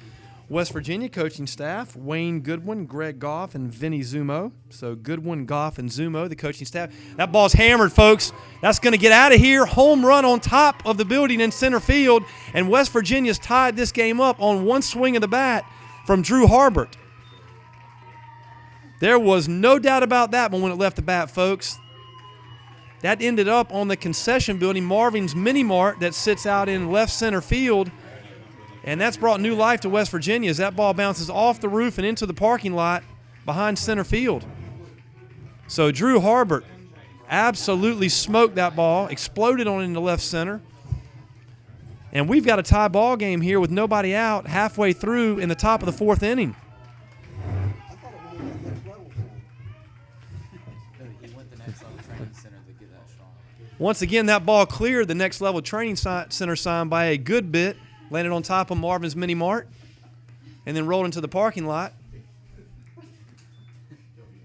West Virginia coaching staff, Wayne Goodwin, Greg Goff, and Vinny Zumo. So Goodwin, Goff, and Zumo, the coaching staff. That ball's hammered, folks. That's going to get out of here. Home run on top of the building in center field. And West Virginia's tied this game up on one swing of the bat from Drew Harbert. There was no doubt about that one when it left the bat, folks. That ended up on the concession building, Marvin's Mini Mart, that sits out in left center field. And that's brought new life to West Virginia as that ball bounces off the roof and into the parking lot behind center field. So Drew Harbert absolutely smoked that ball, exploded on into left center. And we've got a tie ball game here with nobody out halfway through in the top of the fourth inning. Once again, that ball cleared the next level training center sign by a good bit. Landed on top of Marvin's Mini Mart, and then rolled into the parking lot.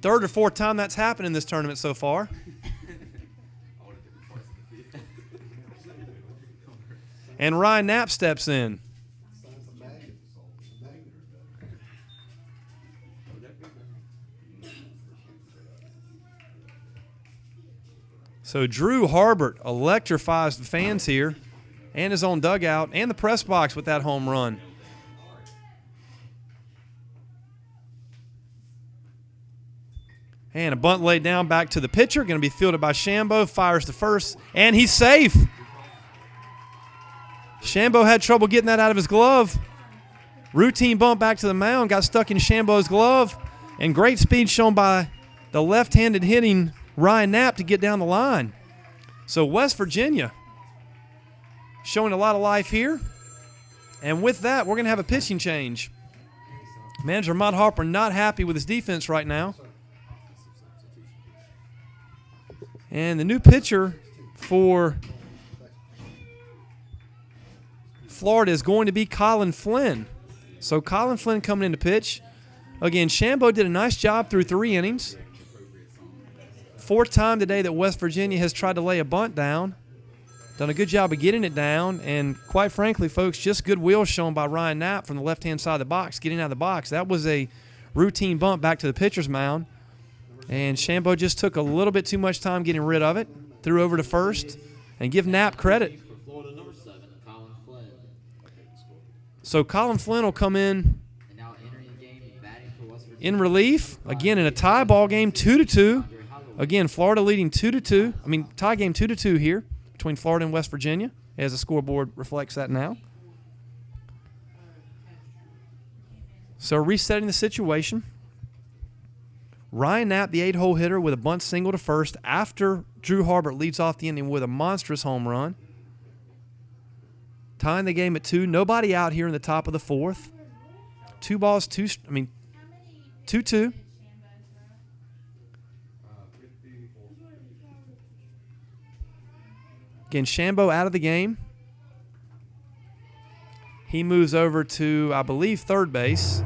Third or fourth time that's happened in this tournament so far. And Ryan Knapp steps in. So Drew Harbert electrifies the fans here and his own dugout and the press box with that home run. And a bunt laid down back to the pitcher. Going to be fielded by Shambo. Fires to first, and he's safe. Shambo had trouble getting that out of his glove. Routine bump back to the mound. Got stuck in Shambo's glove. And great speed shown by the left-handed hitting Ryan Knapp to get down the line. So West Virginia showing a lot of life here. And with that, we're going to have a pitching change. Manager Mott Harper not happy with his defense right now. And the new pitcher for Florida is going to be Colin Flynn. So Colin Flynn coming in to pitch. Again, Shambo did a nice job through 3 innings. Fourth time today that West Virginia has tried to lay a bunt down. Done a good job of getting it down, and quite frankly, folks, just goodwill shown by Ryan Knapp from the left-hand side of the box, getting out of the box. That was a routine bump back to the pitcher's mound, and Shambo just took a little bit too much time getting rid of it, threw over to first, and give Knapp credit. So Colin Flynn will come in relief, again in a tie ball game, 2-2. Again, Florida leading 2-2. I mean, tie game 2-2 here between Florida and West Virginia, as the scoreboard reflects that now. So resetting the situation. Ryan Knapp, the 8-hole hitter, with a bunt single to first after Drew Harbert leads off the inning with a monstrous home run. Tying the game at 2. Nobody out here in the top of the fourth. 2-2. Again, Shambo out of the game. He moves over to, I believe, third base.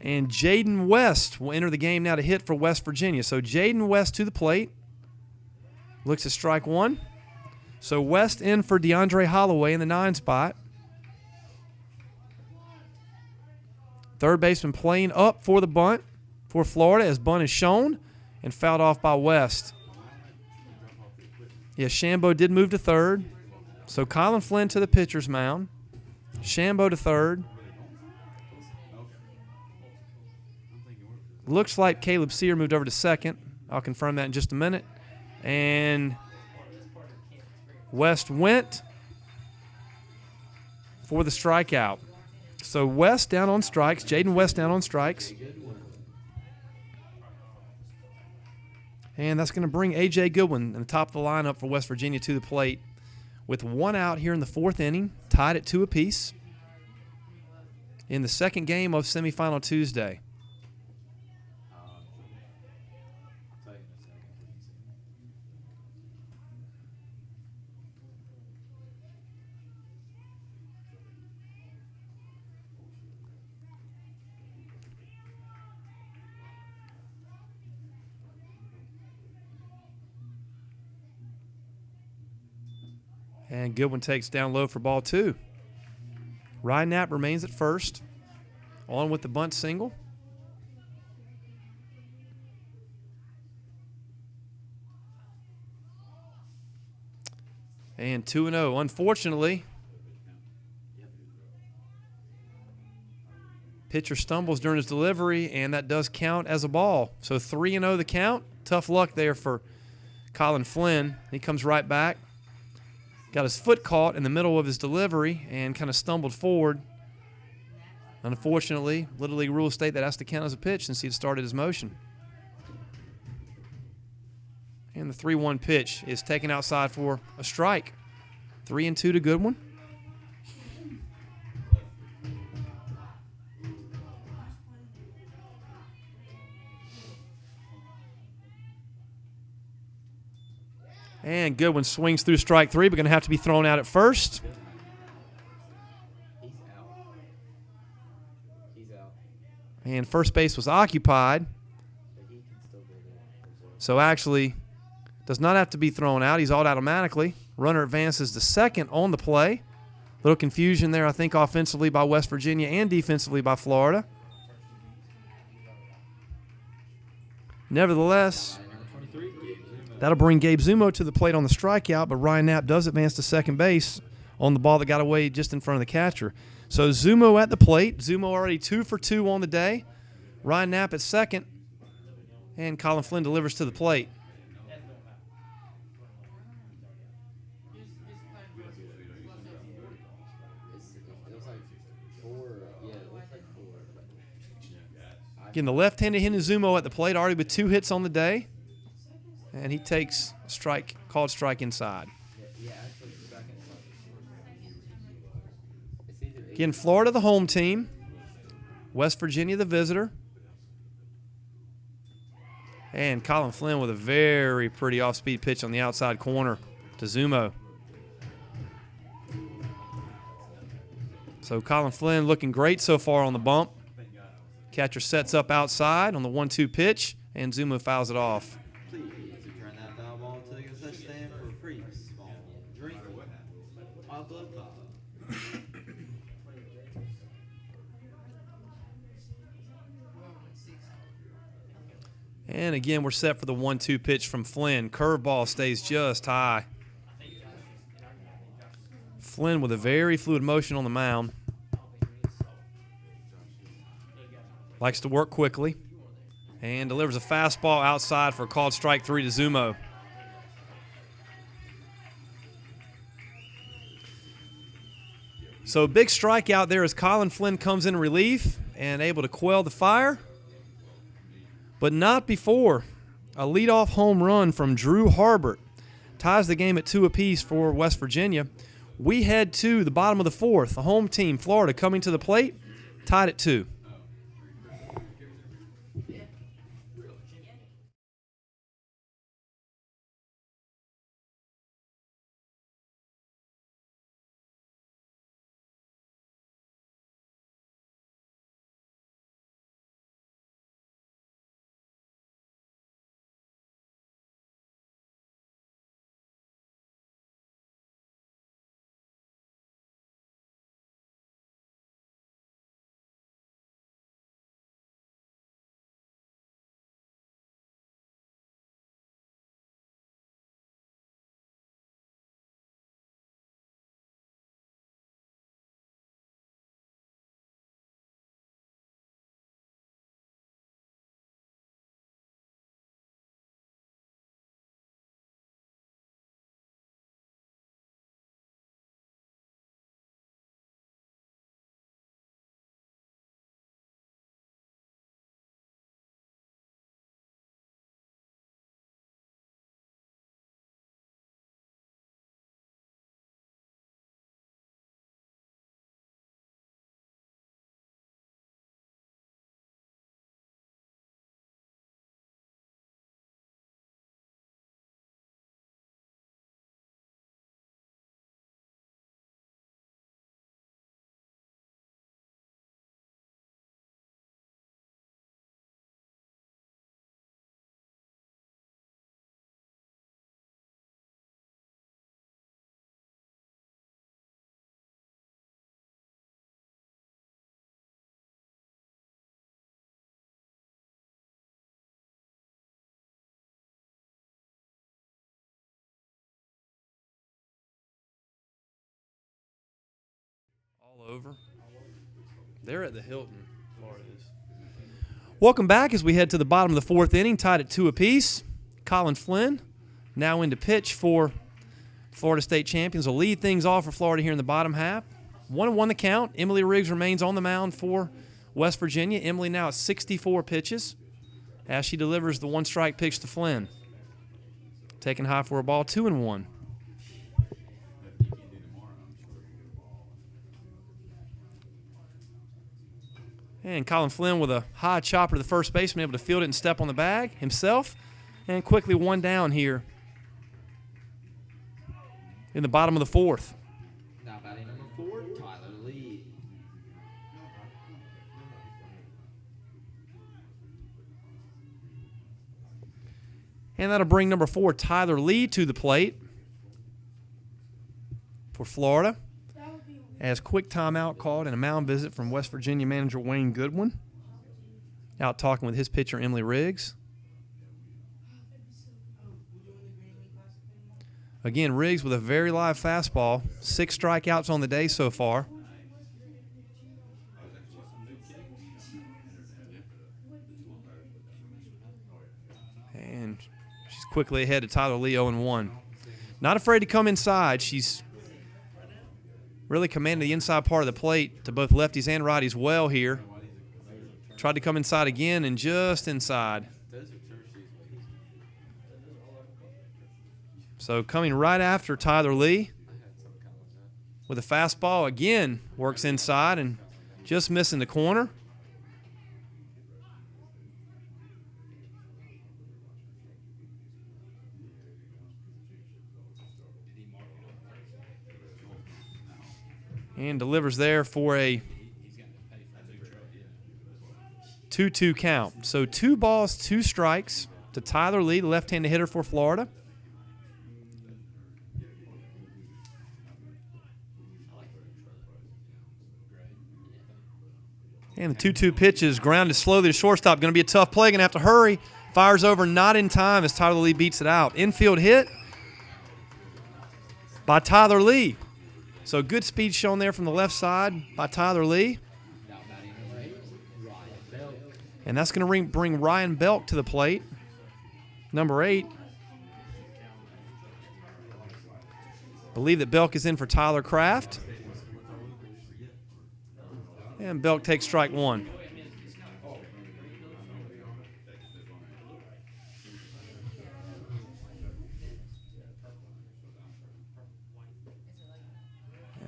And Jaden West will enter the game now to hit for West Virginia. So Jaden West to the plate. Looks at strike one. So West in for DeAndre Holloway in the 9 spot. Third baseman playing up for the bunt for Florida, as bunt is shown and fouled off by West. Yeah, Shambo did move to third. So Colin Flynn to the pitcher's mound. Shambo to third. Looks like Caleb Sear moved over to second. I'll confirm that in just a minute. And West went for the strikeout. So West down on strikes. Jaden West down on strikes. And that's going to bring A.J. Goodwin in the top of the lineup for West Virginia to the plate with 1 out here in the 4th inning, tied at 2 apiece in the second game of semifinal Tuesday. And Goodwin takes down low for ball 2. Ryan Knapp remains at first. On with the bunt single. And 2-0. Unfortunately, pitcher stumbles during his delivery, and that does count as a ball. So 3-0 the count. Tough luck there for Colin Flynn. He comes right back. Got his foot caught in the middle of his delivery and kind of stumbled forward. Unfortunately, Little League rules state that has to count as a pitch since he had started his motion. And the 3-1 pitch is taken outside for a strike. 3-2 to Goodwin. And Goodwin swings through strike 3, but going to have to be thrown out at first. He's out. He's out. And first base was occupied. But he can still go there. So actually does not have to be thrown out. He's out automatically. Runner advances to second on the play. Little confusion there, I think, offensively by West Virginia and defensively by Florida. Nevertheless, Number 23, Gabe Zumo. that'll bring Gabe Zumo to the plate on the strikeout, but Ryan Knapp does advance to second base on the ball that got away just in front of the catcher. So Zumo at the plate. Zumo already 2 for 2 on the day. Ryan Knapp at second. And Colin Flynn delivers to the plate. It looks like 4. Yeah, it looks like 4. Again, the left-handed Zumo at the plate, already with 2 hits on the day. And he takes a strike, called strike inside. Yeah, actually, second. It's either Again, Florida the home team. West Virginia the visitor. And Colin Flynn with a very pretty off-speed pitch on the outside corner to Zumo. So Colin Flynn looking great so far on the bump. Catcher sets up outside on the 1-2 pitch, and Zumo fouls it off. Please return that foul ball to the concession stand for a free small drink. Off glove top. And again, we're set for the 1-2 pitch from Flynn. Curveball stays just high. Flynn with a very fluid motion on the mound. Likes to work quickly. And delivers a fastball outside for a called strike 3 to Zumo. So big strikeout there as Colin Flynn comes in relief and able to quell the fire. But not before a leadoff home run from Drew Harbert ties the game at 2 apiece for West Virginia. We head to the bottom of the 4th. The home team, Florida, coming to the plate, tied at 2. over. They're at the Hilton. Florida is. Welcome back as we head to the bottom of the fourth inning, tied at 2 apiece. Colin Flynn now in to pitch for Florida State champions. Will lead things off for Florida here in the bottom half. 1-1 the count. Emily Riggs remains on the mound for West Virginia. Emily now at 64 pitches as she delivers the one-strike pitch to Flynn. Taking high for a ball, 2-1. And Colin Flynn with a high chopper to the first baseman, able to field it and step on the bag himself. And quickly one down here in the bottom of the fourth. Now batting number 4, Tyler Lee. And that'll bring number 4, Tyler Lee, to the plate for Florida. As quick timeout called and a mound visit from West Virginia manager Wayne Goodwin. Out talking with his pitcher, Emily Riggs. Again, Riggs with a very live fastball. 6 strikeouts on the day so far. And she's quickly ahead of Tyler Lee, 0-1. Not afraid to come inside. She's really commanded the inside part of the plate to both lefties and righties well here. Tried to come inside again and just inside. So coming right after Tyler Lee with a fastball again, works inside and just missing the corner. And delivers there for a 2-2 count. So 2 balls, 2 strikes to Tyler Lee, the left-handed hitter for Florida. And the 2-2 pitch is grounded slowly to shortstop. Going to be a tough play. Going to have to hurry. Fires over, not in time as Tyler Lee beats it out. Infield hit by Tyler Lee. So good speed shown there from the left side by Tyler Lee. Now batting number 8, Ryan Belk. And that's going to bring Ryan Belk to the plate. Number 8. Believe that Belk is in for Tyler Kraft. And Belk takes strike 1.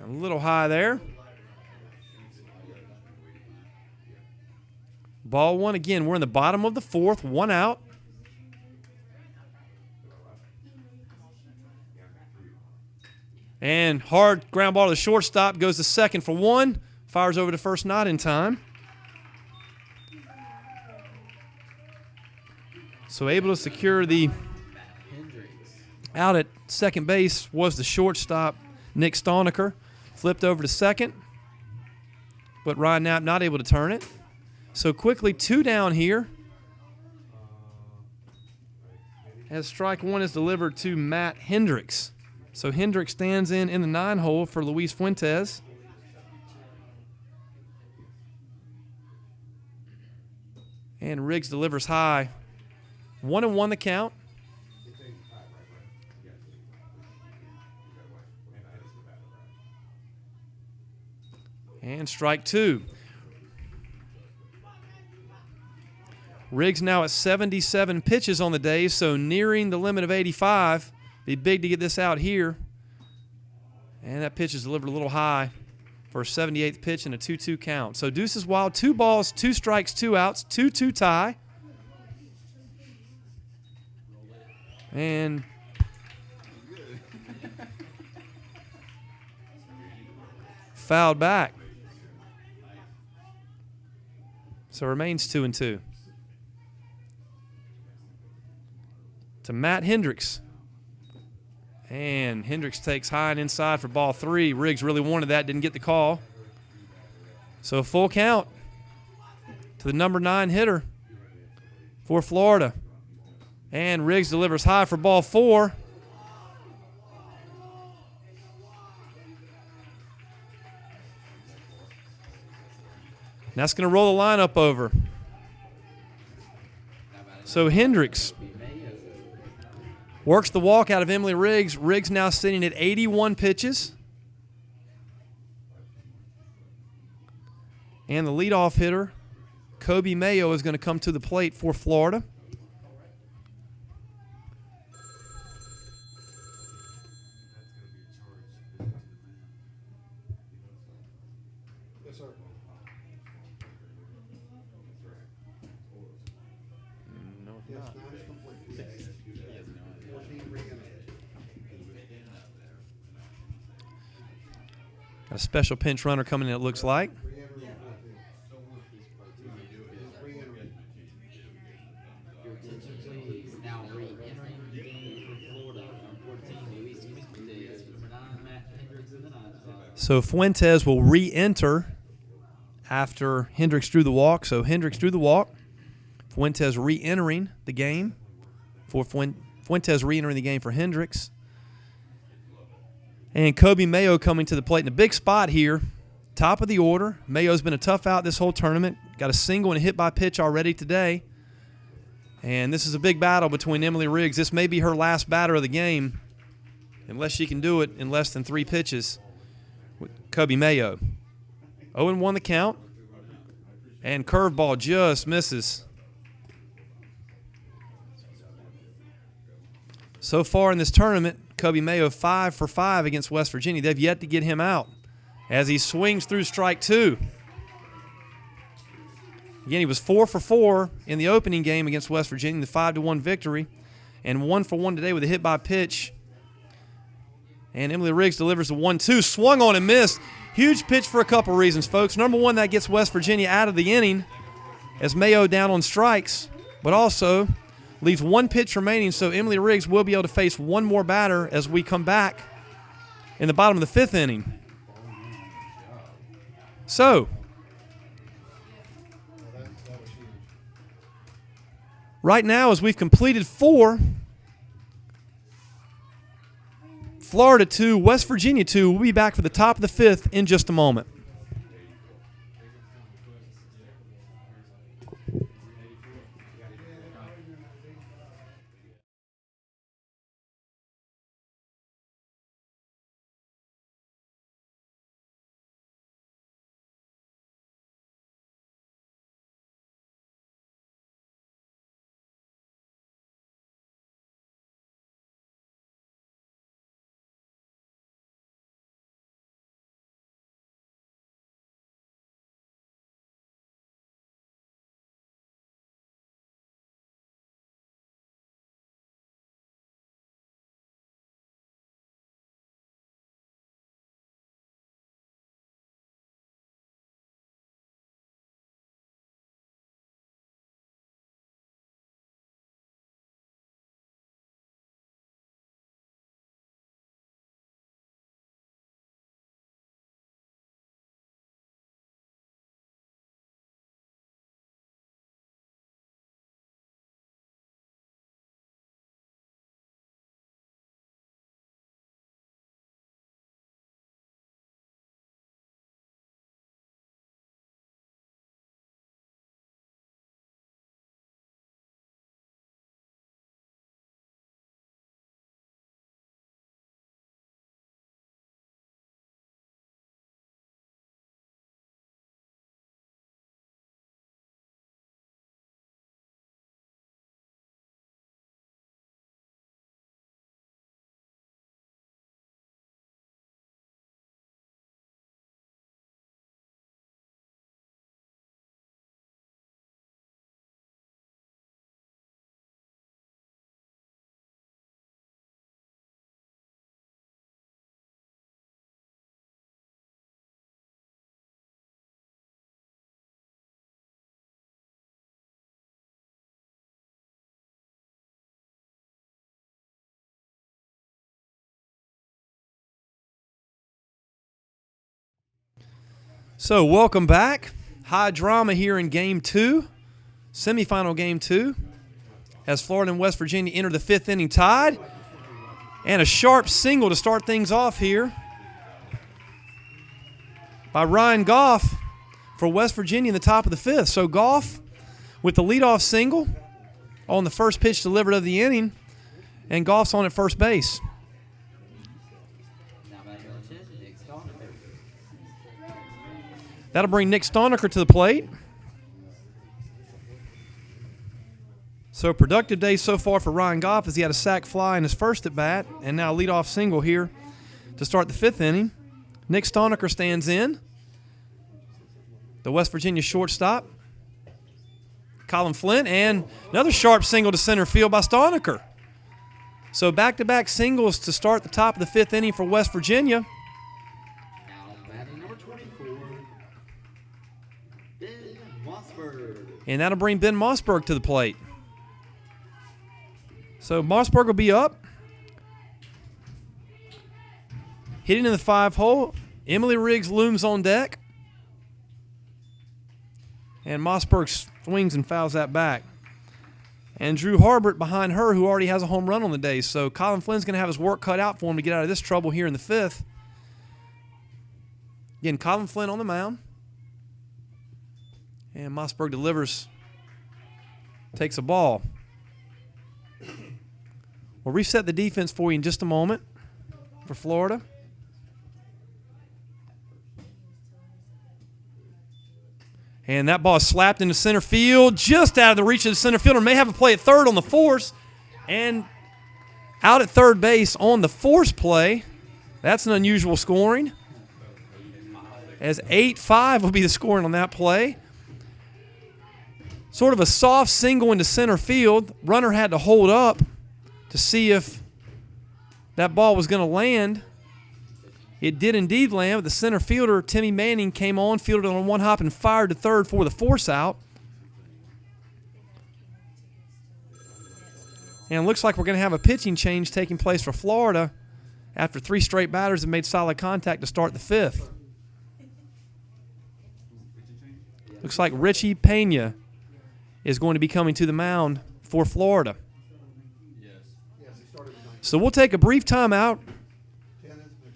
A little high there. Ball 1 again. We're in the bottom of the fourth. 1 out. And hard ground ball to the shortstop. Goes to second for 1. Fires over to first, not in time. So able to secure the out at second base was the shortstop, Nick Stoniker. Flipped over to second, but Ryan Knapp not able to turn it. So quickly 2 down here as strike 1 is delivered to Matt Hendricks. So Hendricks stands in the 9-hole for Luis Fuentes. And Riggs delivers high. 1-1 the count. And strike 2. Riggs now at 77 pitches on the day, so nearing the limit of 85. Be big to get this out here. And that pitch is delivered a little high for a 78th pitch and a 2-2 count. So deuces wild, 2 balls, 2 strikes, 2 outs, 2-2 tie. And fouled back. So remains 2-2. To Matt Hendricks. And Hendricks takes high and inside for ball 3. Riggs really wanted that, didn't get the call. So full count to the number 9 hitter for Florida. And Riggs delivers high for ball 4. that's going to roll the lineup over. So Hendricks works the walk out of Emily Riggs. Riggs now sitting at 81 pitches. And the leadoff hitter, Kobe Mayo, is going to come to the plate for Florida. Yes, sir. No, Yes, 9 is complete. 14 re-entered. Got a special pinch runner coming in, it looks like. Re-entered on 14. Re-entered. Your attention, please. Now re-entering the game for Florida. Number 14, Luis Fuentes. Number 9, Matt Hendricks in the 9th spot. So Fuentes will re-enter after Hendricks drew the walk. So Hendricks drew the walk. Fuentes re-entering the game for Fuentes re-entering the game for Hendricks. And Kobe Mayo coming to the plate in a big spot here. Top of the order. Mayo's been a tough out this whole tournament. Got a single and a hit by pitch already today. And this is a big battle between Emily Riggs. This may be her last batter of the game, unless she can do it in less than 3 pitches with Kobe Mayo. 0-1 the count. And curveball just misses. So far in this tournament, Kobe Mayo 5 for 5 against West Virginia. They've yet to get him out as he swings through strike 2. Again, he was 4 for 4 in the opening game against West Virginia, the 5-1 victory, and 1 for 1 today with a hit by pitch. And Emily Riggs delivers the 1-2, swung on and missed. Huge pitch for a couple reasons, folks. Number one, that gets West Virginia out of the inning as Mayo down on strikes, but also leaves 1 pitch remaining, so Emily Riggs will be able to face one more batter as we come back in the bottom of the 5th inning. So, That was huge. right now, as we've completed 4, Florida 2, West Virginia 2, we'll be back for the top of the 5th in just a moment. So, welcome back. High drama here in Game 2, semifinal Game 2, as Florida and West Virginia enter the 5th inning tied. And a sharp single to start things off here by Ryan Goff for West Virginia in the top of the fifth. So Goff with the leadoff single on the first pitch delivered of the inning, and Goff's on at first base. Now back on the chin, Nick Stoneker. That'll bring Nick Stoneker to the plate. So productive day so far for Ryan Goff as he had a sac fly in his first at bat, and now a leadoff single here to start the fifth inning. Nick Stoneker stands in. The West Virginia shortstop, Colin Flint, and another sharp single to center field by Stoneker. So back-to-back singles to start the top of the fifth inning for West Virginia. Now batting number 24, Ben Mossberg. And that'll bring Ben Mossberg to the plate. So Mossberg will be up. Hitting in the 5-hole. Emily Riggs looms on deck. And Mossberg swings and fouls that back. And Drew Harbert behind her, who already has a home run on the day. So Colin Flynn's going to have his work cut out for him to get out of this trouble here in the fifth. Again, Colin Flynn on the mound. And Mossberg delivers, takes a ball. We'll reset the defense for you in just a moment for Florida. And that ball is slapped into center field, just out of the reach of the center fielder. May have a play at third on the force. And out at third base on the force play. That's an unusual scoring. As 8-5 will be the scoring on that play. Sort of a soft single into center field. Runner had to hold up to see if that ball was going to land. It did indeed land, but the center fielder, Timmy Manning, came on, fielded on one hop, and fired to third for the force out. And it looks like we're going to have a pitching change taking place for Florida after 3 straight batters have made solid contact to start the fifth. Looks like Richie Pena is going to be coming to the mound for Florida. So we'll take a brief timeout,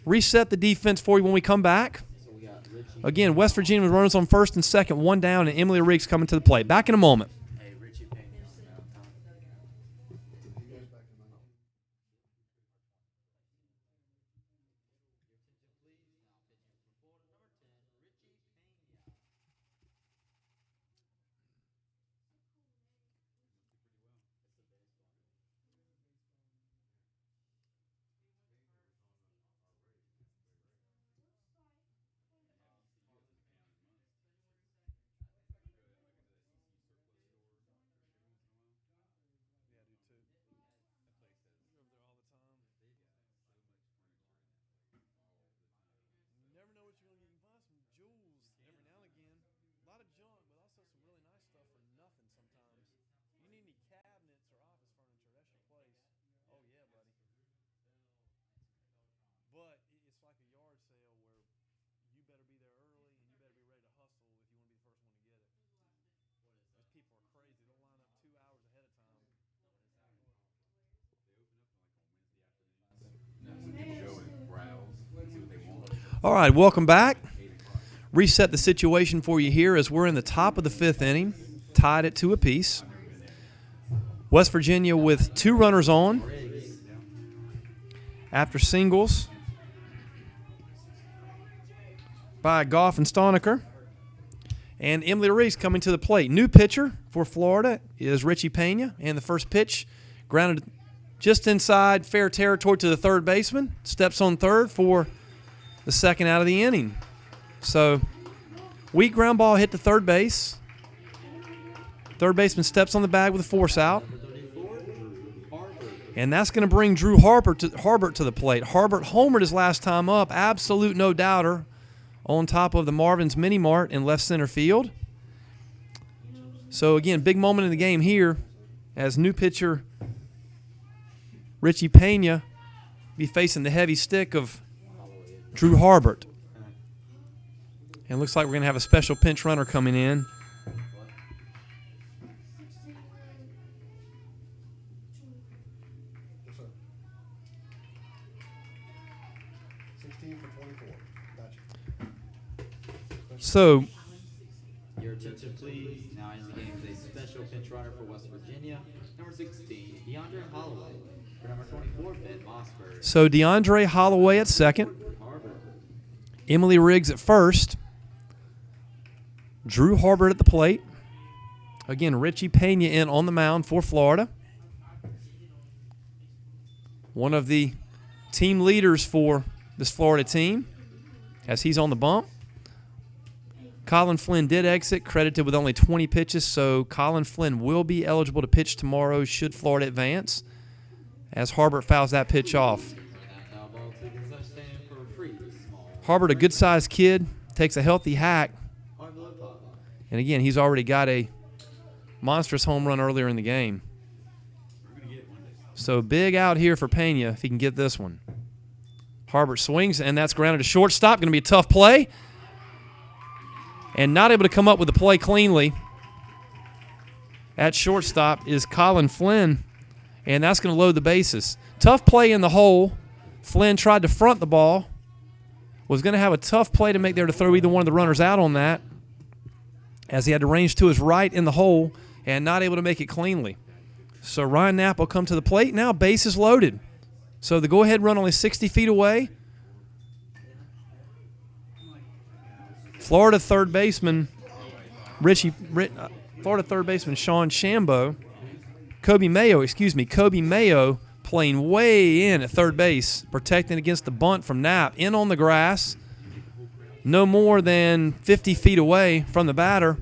reset the defense for you when we come back. Again, West Virginia with runners on first and second, 1 down, and Emily Riggs coming to the plate. Back in a moment. Hey, Richie Pena. But it's like a yard sale where you better be there early and you better be ready to hustle if you want to be the first one to get it. Those people are crazy. They'll line up 2 hours ahead of time. All right, welcome back. Reset the situation for you here as we're in the top of the fifth inning, tied at 2 apiece. West Virginia with 2 runners on after singles by Goff and Stoneker. And Emily Riggs coming to the plate. New pitcher for Florida is Richie Pena. And the first pitch grounded just inside fair territory to the third baseman. Steps on third for the second out of the inning. So, weak ground ball hit to third base. Third baseman steps on the bag with a force out. And that's going to bring Drew Harbert to the plate. Harbert homered his last time up. Absolute no doubter on top of the Marvin's Mini Mart in left center field. So, again, big moment in the game here as new pitcher Richie Pena be facing the heavy stick of Drew Harbert. And looks like we're going to have a special pinch runner coming in. Yes, sir. 16 for 24. Gotcha. So Your attention, please. Now in the game is a special pinch runner for West Virginia, number 16, DeAndre Holloway. For number 24, Ben Mossberg. So DeAndre Holloway at second. Harbor. Emily Riggs at first. Drew Harbert at the plate. Again, Richie Pena in on the mound for Florida. One of the team leaders for this Florida team as he's on the bump. Colin Flynn did exit, credited with only 20 pitches, so Colin Flynn will be eligible to pitch tomorrow should Florida advance as Harbert fouls that pitch off. Now ball taking touchdown for a free. Small. Harbert, a good-sized kid, takes a healthy hack, Harville Pop. and again, he's already got a monstrous home run earlier in the game. So big out here for Pena if he can get this one. Harbert swings, and that's grounded to shortstop. Going to be a tough play. And not able to come up with the play cleanly at shortstop is Colin Flynn, and that's going to load the bases. Tough play in the hole. Flynn tried to front the ball. Was going to have a tough play to make there to throw either one of the runners out on that, as he had to range to his right in the hole and not able to make it cleanly. So Ryan Knapp will come to the plate. Now base is loaded. So the go-ahead run only 60 feet away. Florida third baseman Florida third baseman Sean Shambo, Kobe Mayo playing way in at third base, protecting against the bunt from Knapp, in on the grass, no more than 50 feet away from the batter,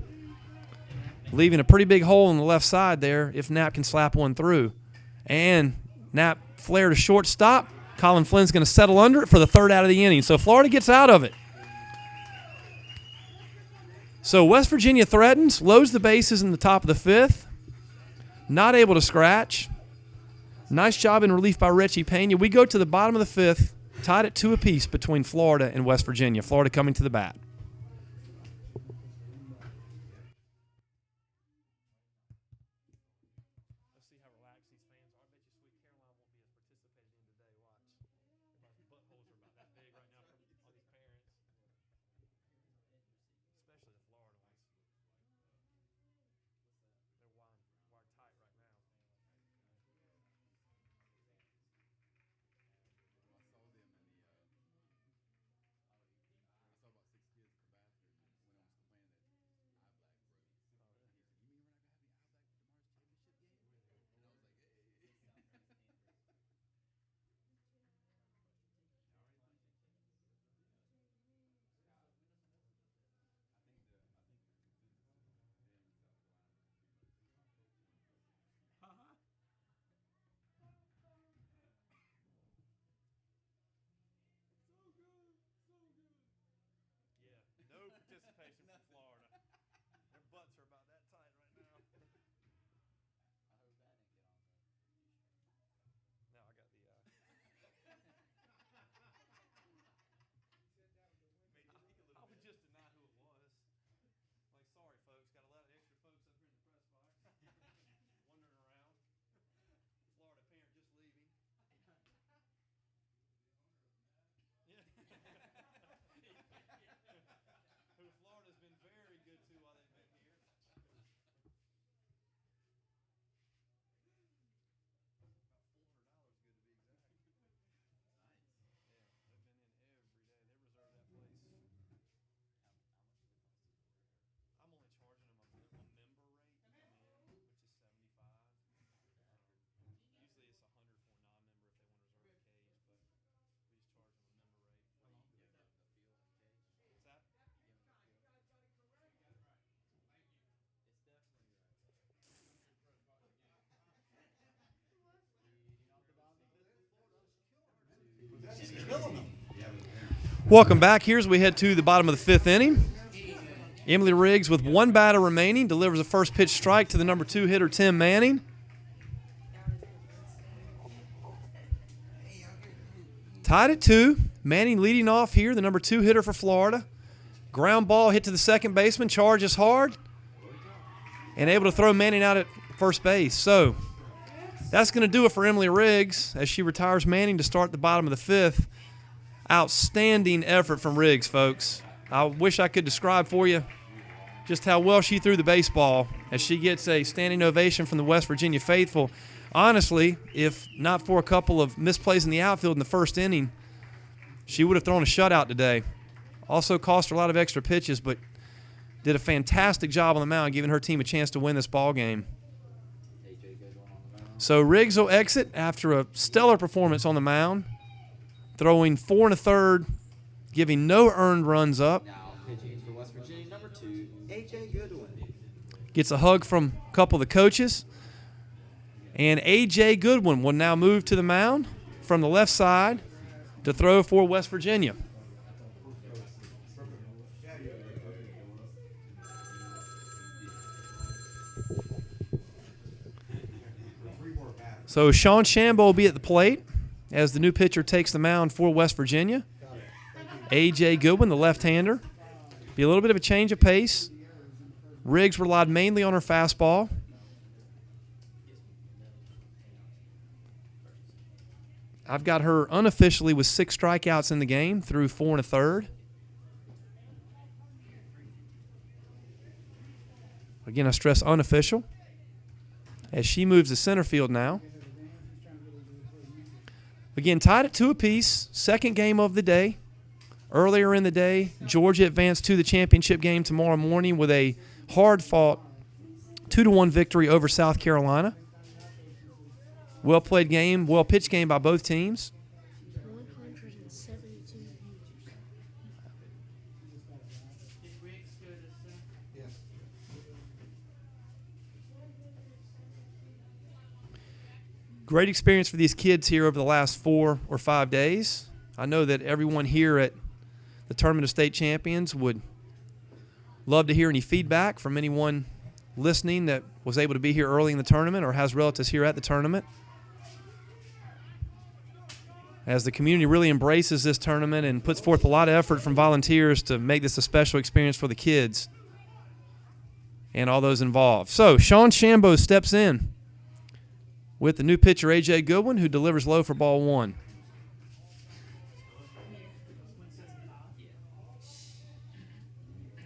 leaving a pretty big hole on the left side there if Knapp can slap one through. And Knapp flare to shortstop. Colin Flynn's going to settle under it for the third out of the inning. So Florida gets out of it. So West Virginia threatens, loads the bases in the top of the fifth. Not able to scratch. Nice job in relief by Richie Pena. We go to the bottom of the fifth, tied at 2 apiece between Florida and West Virginia. Florida coming to the bat. Participation from Florida. Their butts are about that tight right now. Now I got the. I would just deny who it was. Like, sorry, folks, got a lot of extra folks up here in the press box, wandering around. Florida parent just leaving. Yeah. Who Florida's been very good to while they've been here. I'm only charging them a member rate to come in, which is $75. Usually it's $100 for a non-member if they want to reserve a cage, but we just charge them a member rate. What's that? Welcome back. Here's we head to the bottom of the fifth inning. Emily Riggs, with one batter remaining, delivers a first pitch strike to the number 2 hitter, Tim Manning. Tied at 2. Manning leading off here, the number 2 hitter for Florida. Ground ball hit to the second baseman, charges hard, and able to throw Manning out at first base. So that's going to do it for Emily Riggs as she retires Manning to start the bottom of the fifth. Outstanding effort from Riggs, folks. I wish I could describe for you just how well she threw the baseball as she gets a standing ovation from the West Virginia faithful. Honestly, if not for a couple of misplays in the outfield in the first inning, she would have thrown a shutout today. Also cost her a lot of extra pitches, but did a fantastic job on the mound, giving her team a chance to win this ball game. So Riggs will exit after a stellar performance on the mound, throwing 4 1/3, giving no earned runs up. Now pitching for West Virginia, number 2, A.J. Goodwin. Gets a hug from a couple of the coaches. And A.J. Goodwin will now move to the mound from the left side to throw for West Virginia. So Sean Shambo will be at the plate as the new pitcher takes the mound for West Virginia. A.J. Goodwin, the left-hander. Be a little bit of a change of pace. Riggs relied mainly on her fastball. I've got her unofficially with 6 strikeouts in the game through 4 1/3. Again, I stress unofficial. As she moves to center field now. Again, tied at 2 apiece. Second game of the day. Earlier in the day, Georgia advanced to the championship game tomorrow morning with a hard-fought 2-1 victory over South Carolina. Well-played game, well-pitched game by both teams. 172. Great experience for these kids here over the last 4 or 5 days. I know that everyone here at the Tournament of State Champions would love to hear any feedback from anyone listening that was able to be here early in the tournament or has relatives here at the tournament. As the community really embraces this tournament and puts forth a lot of effort from volunteers to make this a special experience for the kids and all those involved. So Sean Shambo steps in with the new pitcher, A.J. Goodwin, who delivers low for ball 1.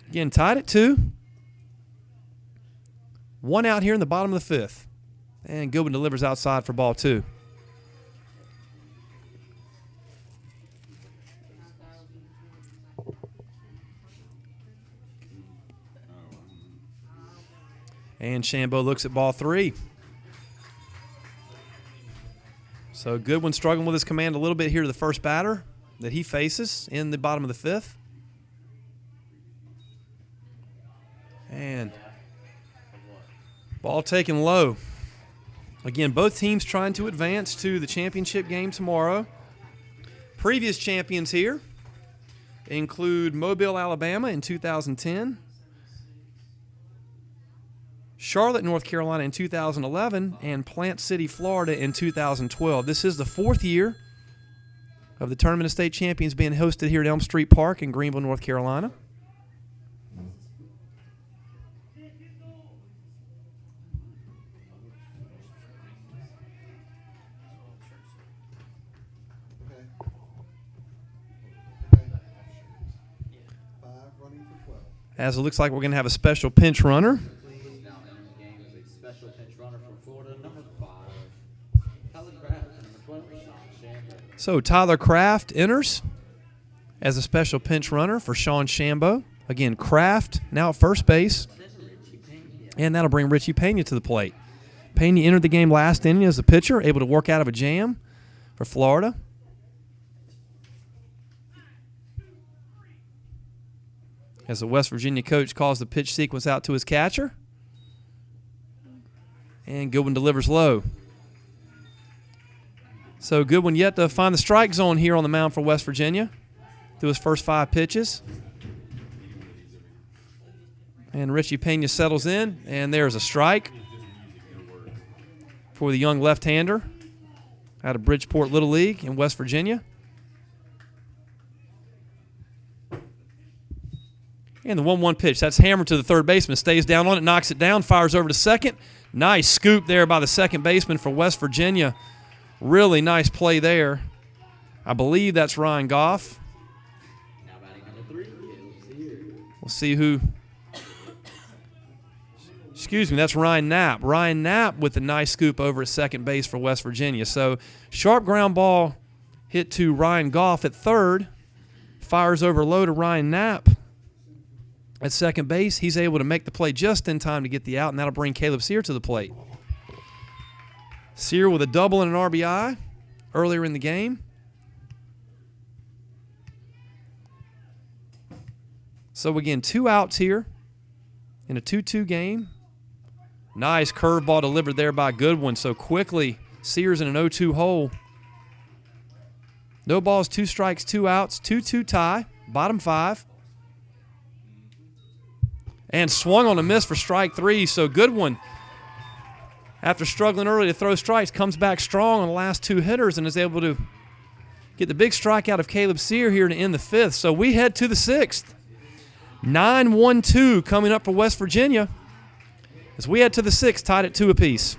Again, tied at 2. 1 out here in the bottom of the 5th. And Goodwin delivers outside for ball 2. And Shambo looks at ball 3. So Goodwin struggling with his command a little bit here to the first batter that he faces in the bottom of the 5th. And ball taken low. Again, both teams trying to advance to the championship game tomorrow. Previous champions here include Mobile, Alabama in 2010, Charlotte, North Carolina in 2011, and Plant City, Florida in 2012. This is the 4th year of the Tournament of State Champions being hosted here at Elm Street Park in Greenville, North Carolina. As it looks like we're going to have a special pinch runner. Please now entering the game as a special pinch runner for Florida, number 5, Tyler Kraft, number 12, Sean Shambo. So Tyler Kraft enters as a special pinch runner for Sean Shambo. Again, Kraft now at first base. And that'll bring Richie Pena to the plate. Pena entered the game last inning as a pitcher, able to work out of a jam for Florida. As the West Virginia coach calls the pitch sequence out to his catcher. And Goodwin delivers low. So Goodwin yet to find the strike zone here on the mound for West Virginia through his first 5 pitches. And Richie Pena settles in, and there's a strike for the young left-hander out of Bridgeport Little League in West Virginia. And the 1-1 pitch, that's hammered to the third baseman, stays down on it, knocks it down, fires over to second. Nice scoop there by the second baseman for West Virginia. Really nice play there. I believe that's Ryan Goff. Now batting number 3, Caleb Sears. We'll see who excuse me, that's Ryan Knapp. Ryan Knapp with a nice scoop over at second base for West Virginia. So sharp ground ball hit to Ryan Goff at third. Fires over low to Ryan Knapp at second base. He's able to make the play just in time to get the out, and that'll bring Caleb Sear to the plate. Sear with a double and an RBI earlier in the game. So again, 2 outs here in a 2-2 game. Nice curveball delivered there by Goodwin. So quickly, Sears in an 0-2 hole. No balls, 2 strikes, 2 outs, 2-2 tie, bottom 5. And swung on a miss for strike 3. So Goodwin, after struggling early to throw strikes, comes back strong on the last 2 hitters and is able to get the big strikeout of Caleb Sear here to end the 5th. So we head to the 6th. 9-1-2 coming up for West Virginia as we head to the 6th, tied at 2 apiece.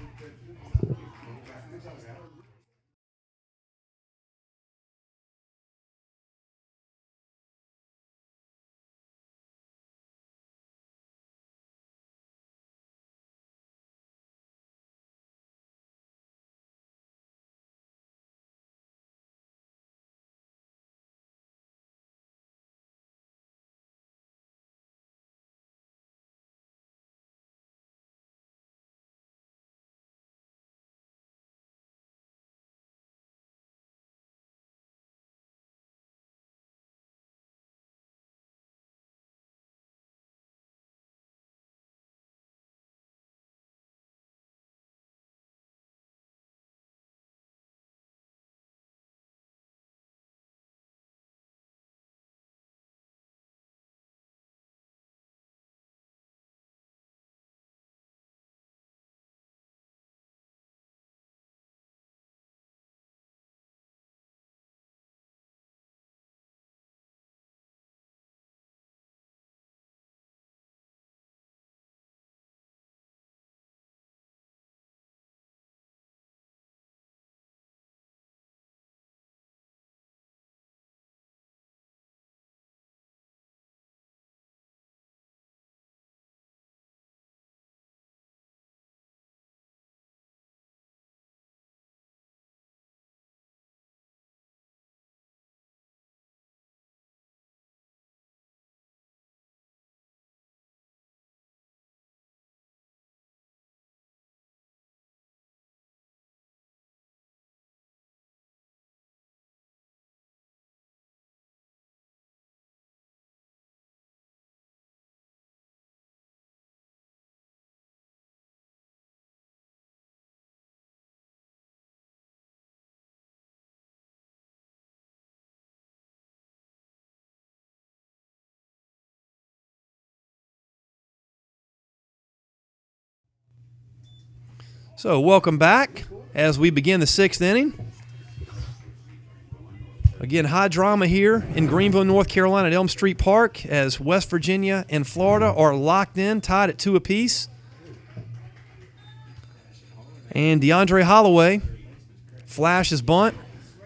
So welcome back as we begin the 6th inning. Again, high drama here in Greenville, North Carolina at Elm Street Park as West Virginia and Florida are locked in, tied at 2 apiece. And DeAndre Holloway flashes bunt.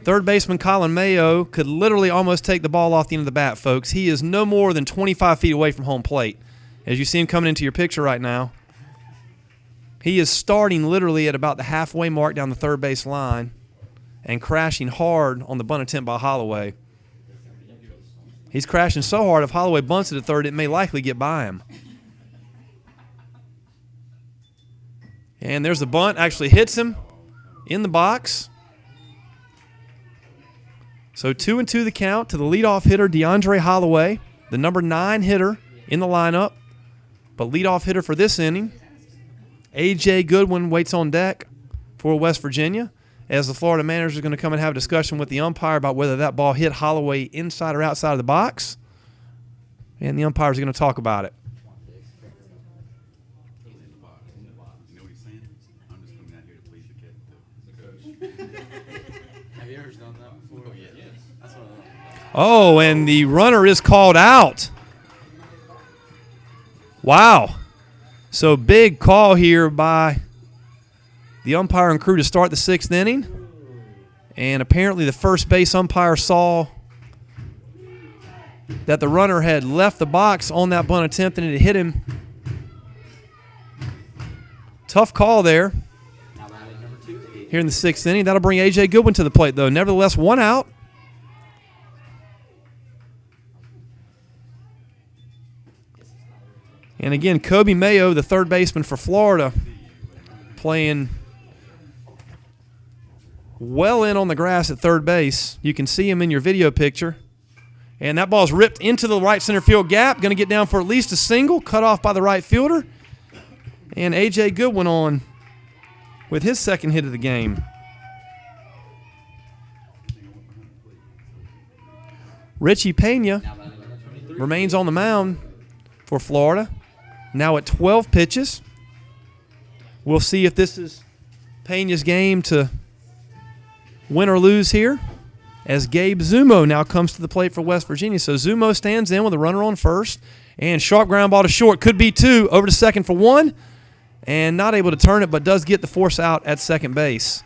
Third baseman Colin Mayo could literally almost take the ball off the end of the bat, folks. He is no more than 25 feet away from home plate. As you see him coming into your picture right now. He is starting literally at about the halfway mark down the third base line and crashing hard on the bunt attempt by Holloway. He's crashing so hard, if Holloway bunts it at third, it may likely get by him. And there's the bunt, actually hits him in the box. So 2-2 the count to the leadoff hitter, DeAndre Holloway, the number 9 hitter in the lineup, but leadoff hitter for this inning. A.J. Goodwin waits on deck for West Virginia as the Florida manager is going to come and have a discussion with the umpire about whether that ball hit Holloway inside or outside of the box. And the umpire is going to talk about it. Have you ever done that before? Oh, yeah. That's what Oh, and the runner is called out. Wow. So big call here by the umpire and crew to start the 6th inning. And apparently the first base umpire saw that the runner had left the box on that bunt attempt and it hit him Tough call there Now batting number 2, AJ. here in the 6th inning. That'll bring A.J. Goodwin to the plate, though. Nevertheless, 1 out. And again, Kobe Mayo, the third baseman for Florida, playing well in on the grass at third base. You can see him in your video picture. And that ball's ripped into the right center field gap. Going to get down for at least a single, cut off by the right fielder. And A.J. Goodwin on with his second hit of the game. Richie Pena Now batting number 23. remains on the mound for Florida. Now at 12 pitches. We'll see if this is Pena's game to win or lose here, as Gabe Zumo now comes to the plate for West Virginia. So Zumo stands in with a runner on first, and sharp ground ball to short. Could be 2, over to second for 1, and not able to turn it, but does get the force out at second base.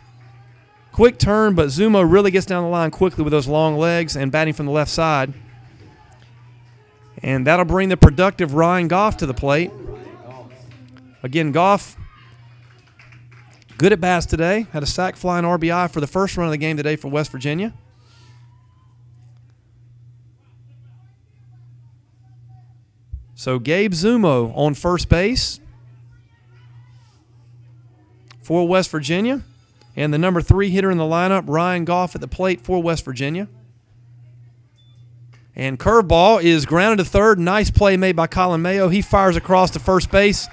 Quick turn, but Zumo really gets down the line quickly with those long legs and batting from the left side. And that'll bring the productive Ryan Goff to the plate. Again, Goff, good at bats today. Had a sac fly and RBI for the first run of the game today for West Virginia. So Gabe Zumo on first base for West Virginia. And the number 3 hitter in the lineup, Ryan Goff, at the plate for West Virginia. And curveball is grounded to third. Nice play made by Colin Mayo. He fires across to first base.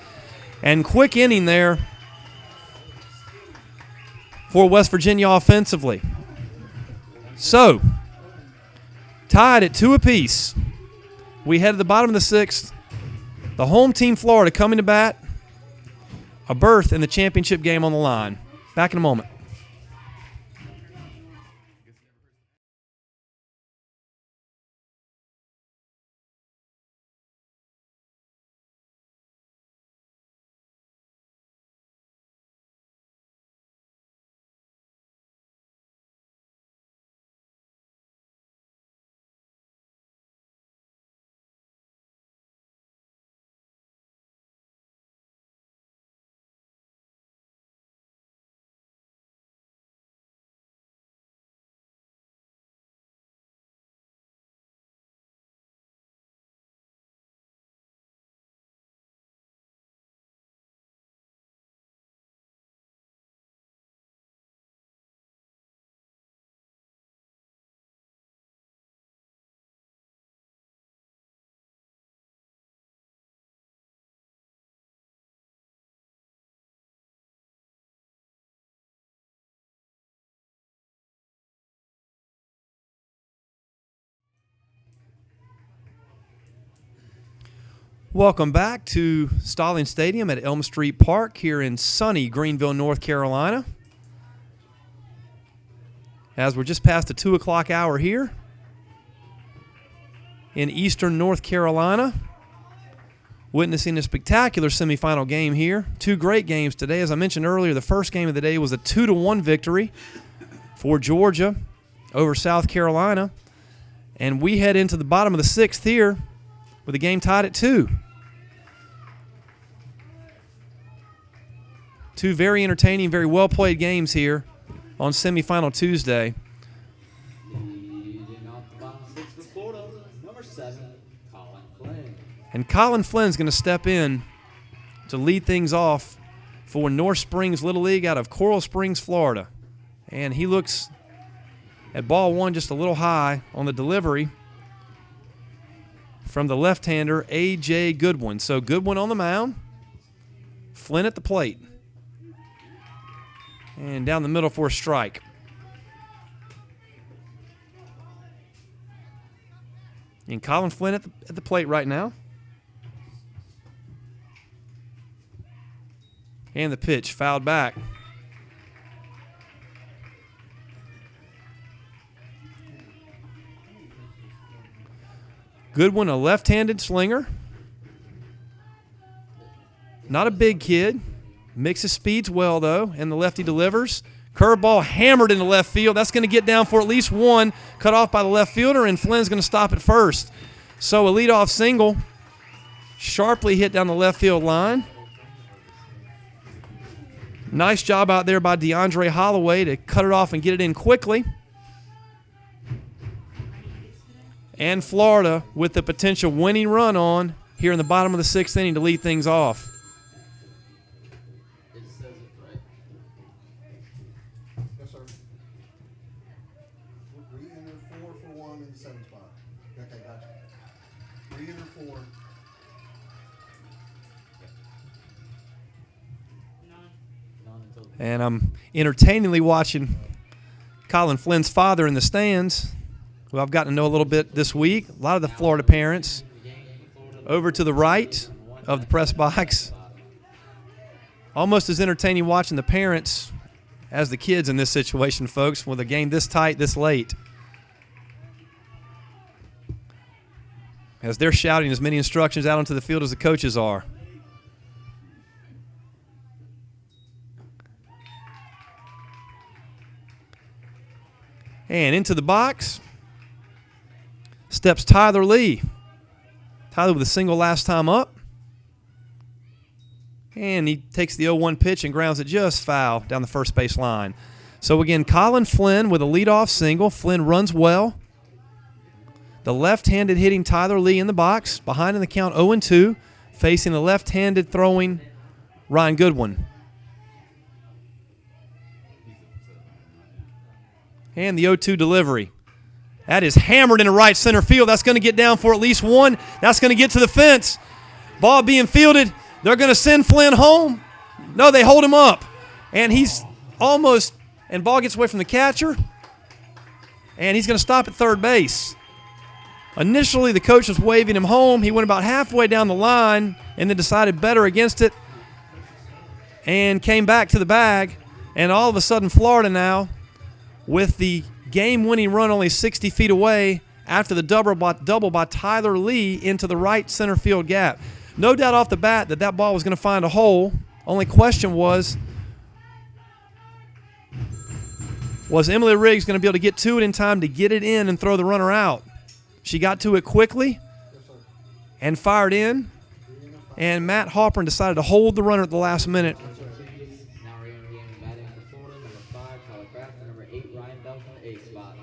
And quick inning there for West Virginia offensively. So, tied at 2 apiece. We head to the bottom of the 6th. The home team, Florida, coming to bat. A berth in the championship game on the line. Back in a moment. Welcome back to Stalling Stadium at Elm Street Park here in sunny Greenville, North Carolina. As we're just past the 2 o'clock hour here in eastern North Carolina, witnessing a spectacular semifinal game here. 2 great games today. As I mentioned earlier, the first game of the day was a 2-1 victory for Georgia over South Carolina. And we head into the bottom of the 6th here with the game tied at 2. 2 very entertaining, very well-played games here on semifinal Tuesday. Leading off the bottom 6 for Florida, number 7, Colin Flynn. And Colin Flynn's going to step in to lead things off for North Springs Little League out of Coral Springs, Florida. And he looks at ball 1 just a little high on the delivery from the left-hander, A.J. Goodwin. So Goodwin on the mound, Flynn at the plate. And down the middle for a strike. And Colin Flynn at the plate right now. And the pitch fouled back. Goodwin, a left-handed slinger. Not a big kid. Mixes speeds well, though, and the lefty delivers. Curveball hammered into left field. That's going to get down for at least 1. Cut off by the left fielder, and Flynn's going to stop at first. So a leadoff single. Sharply hit down the left field line. Nice job out there by DeAndre Holloway to cut it off and get it in quickly. And Florida with the potential winning run on here in the bottom of the 6th inning to lead things off. It says it right. Yes, sir. Re-enter 4 for 1 in the 7th spot. Okay, gotcha. Re-enter 4. And I'm entertainingly watching Colin Flynn's father in the stands, who I've gotten to know a little bit this week. A lot of the Florida parents over to the right of the press box. Almost as entertaining watching the parents as the kids in this situation, folks, with a game this tight, this late. As they're shouting as many instructions out onto the field as the coaches are. And into the box steps Tyler Lee. Tyler with a single last time up. And he takes the 0-1 pitch and grounds it just foul down the first base line. So again, Colin Flynn with a leadoff single. Flynn runs well. The left-handed hitting Tyler Lee in the box. Behind in the count 0-2. Facing the left-handed throwing Ryan Goodwin. And the 0-2 delivery. That is hammered into right center field. That's going to get down for at least one. That's going to get to the fence. Ball being fielded. They're going to send Flynn home. No, they hold him up. And he's almost, and ball gets away from the catcher. And he's going to stop at third base. Initially, the coach was waving him home. He went about halfway down the line and then decided better against it and came back to the bag. And all of a sudden, Florida now, with the game-winning run only 60 feet away after the double by Tyler Lee into the right center field gap. No doubt off the bat that ball was going to find a hole. Only question was Emily Riggs going to be able to get to it in time to get it in and throw the runner out? She got to it quickly and fired in, and Matt Halpern decided to hold the runner at the last minute. Now we're going to be batting for Florida, number 5, Tyler Kraft, and number 8, Ryan Belton, 8th spot.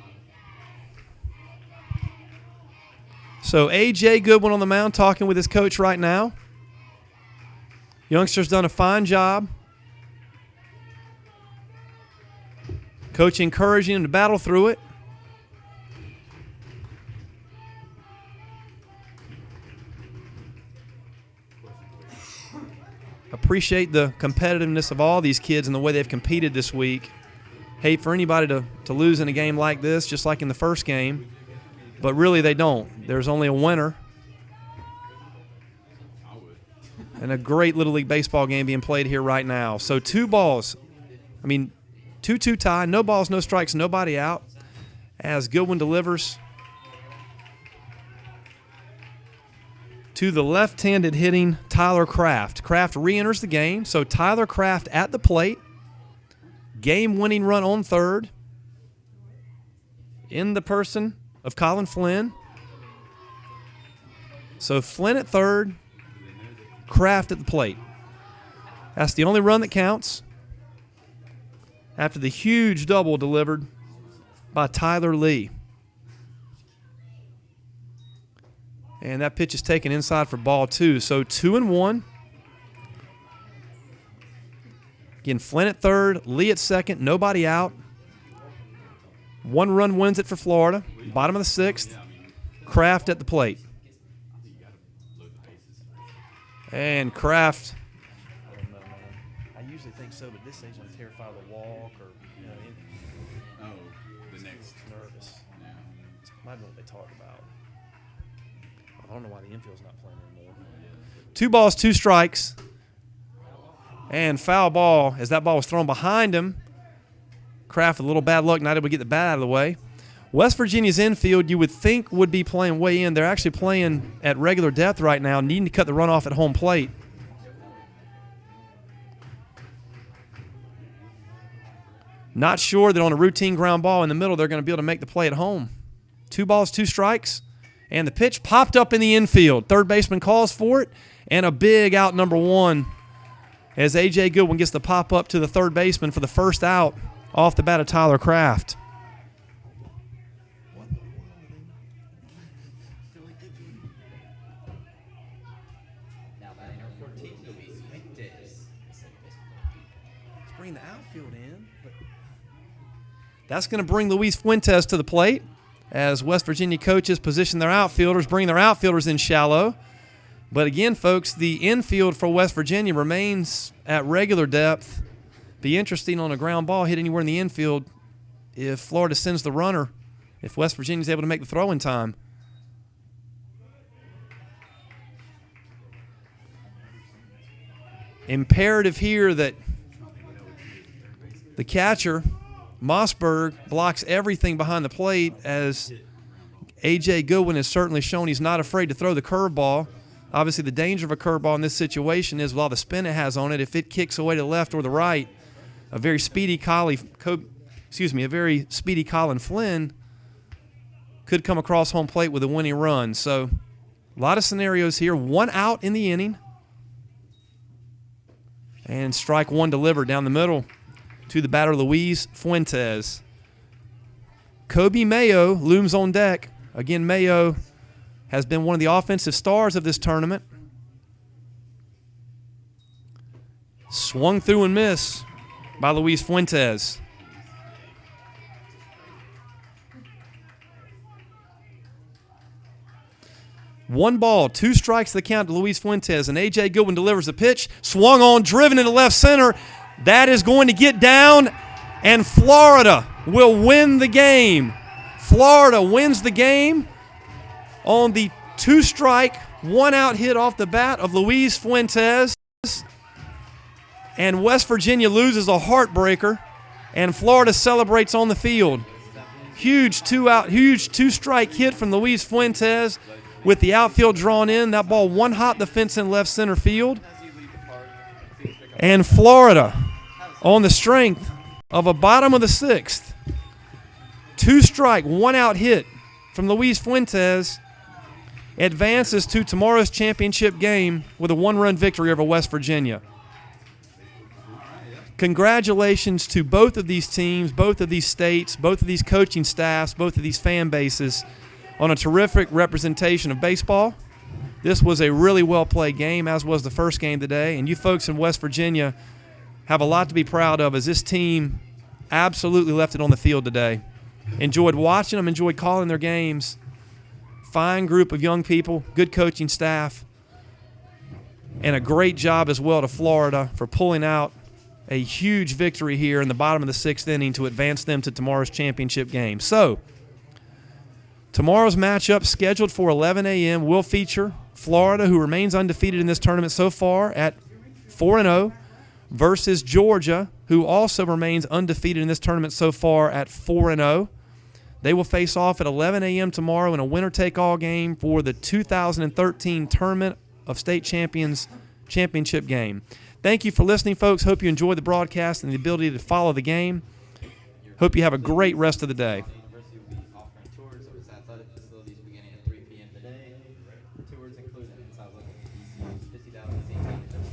So A.J. Goodwin on the mound talking with his coach right now. Youngster's done a fine job. Coach encouraging him to battle through it. Appreciate the competitiveness of all these kids and the way they've competed this week. Hate for anybody to lose in a game like this, just like in the first game. But really they don't. There's only a winner. And a great Little League baseball game being played here right now. So 2-2 tie, no balls, no strikes, nobody out. As Goodwin delivers to the left-handed hitting Tyler Kraft. Kraft re-enters the game, so Tyler Kraft at the plate. Game-winning run on third. In the person of Colin Flynn. So Flynn at third, Kraft at the plate. That's the only run that counts after the huge double delivered by Tyler Lee. And that pitch is taken inside for ball 2. So 2-1. Again, Flynn at third, Lee at second, nobody out. 1 run wins it for Florida. Bottom of the 6th. Kraft at the plate. And Kraft. I don't know, man. I usually think so, but this stage I'm terrified of the walk or, The next. nervous. This might be what they talked about. I don't know why the infield's not playing anymore. 2 balls, 2 strikes. And foul ball as that ball was thrown behind him. Kraft with a little bad luck, not able to get the bat out of the way. West Virginia's infield you would think would be playing way in. They're actually playing at regular depth right now, needing to cut the runoff at home plate. Not sure that on a routine ground ball in the middle they're going to be able to make the play at home. 2 balls, 2 strikes. And the pitch popped up in the infield. Third baseman calls for it. And a big out number 1 as A.J. Goodwin gets the pop up to the third baseman for the first out off the bat of Tyler Kraft. Now batting number 14, Luis Fuentes. Let's bring the outfield in. That's going to bring Luis Fuentes to the plate as West Virginia coaches position their outfielders, bring their outfielders in shallow. But again, folks, the infield for West Virginia remains at regular depth. Be interesting on a ground ball hit anywhere in the infield if Florida sends the runner, if West Virginia is able to make the throw in time. Imperative here that the catcher, Mossberg, blocks everything behind the plate, as A.J. Goodwin has certainly shown he's not afraid to throw the curveball. Obviously, the danger of a curveball in this situation is, with all the spin it has on it, if it kicks away to the left or the right, a very speedy Colin Flynn could come across home plate with a winning run. So, a lot of scenarios here. One out in the inning, and strike one delivered down the middle to the batter, Luis Fuentes. Kobe Mayo looms on deck. Again, Mayo has been one of the offensive stars of this tournament. Swung through and missed by Luis Fuentes. One ball, two strikes the count to Luis Fuentes, and A.J. Goodwin delivers the pitch. Swung on, driven into left center. That is going to get down, and Florida will win the game. Florida wins the game on the two-strike, one-out hit off the bat of Luis Fuentes. And West Virginia loses a heartbreaker, and Florida celebrates on the field. Huge two-strike hit from Luis Fuentes with the outfield drawn in. That ball one-hop the fence in left center field. And Florida, on the strength of a bottom of the sixth, two-strike, one-out hit from Luis Fuentes, advances to tomorrow's championship game with a one-run victory over West Virginia. Congratulations to both of these teams, both of these states, both of these coaching staffs, both of these fan bases on a terrific representation of baseball. This was a really well-played game, as was the first game today, and you folks in West Virginia have a lot to be proud of, as this team absolutely left it on the field today. Enjoyed watching them, enjoyed calling their games. Fine group of young people, good coaching staff, and a great job as well to Florida for pulling out a huge victory here in the bottom of the sixth inning to advance them to tomorrow's championship game. So, tomorrow's matchup, scheduled for 11 a.m., will feature Florida, who remains undefeated in this tournament so far at 4-0, versus Georgia, who also remains undefeated in this tournament so far at 4-0. They will face off at 11 a.m. tomorrow in a winner-take-all game for the 2013 Tournament of State Champions championship game. Thank you for listening, folks. Hope you enjoyed the broadcast and the ability to follow the game. Hope you have a great rest of the day. The university will be offering tours of its athletic facilities beginning at 3 p.m. today. Tours include the inside look at ECU's 50,000 seat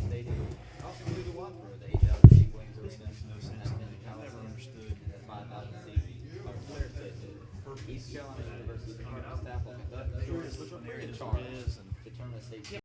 stadium. Also include the walkthrough of the 8,000 seat Williams Arena, and the Coliseum, and the 5,000 seat Flair Stadium. East Carolina University staff will conduct tours which will free of charge to determine the state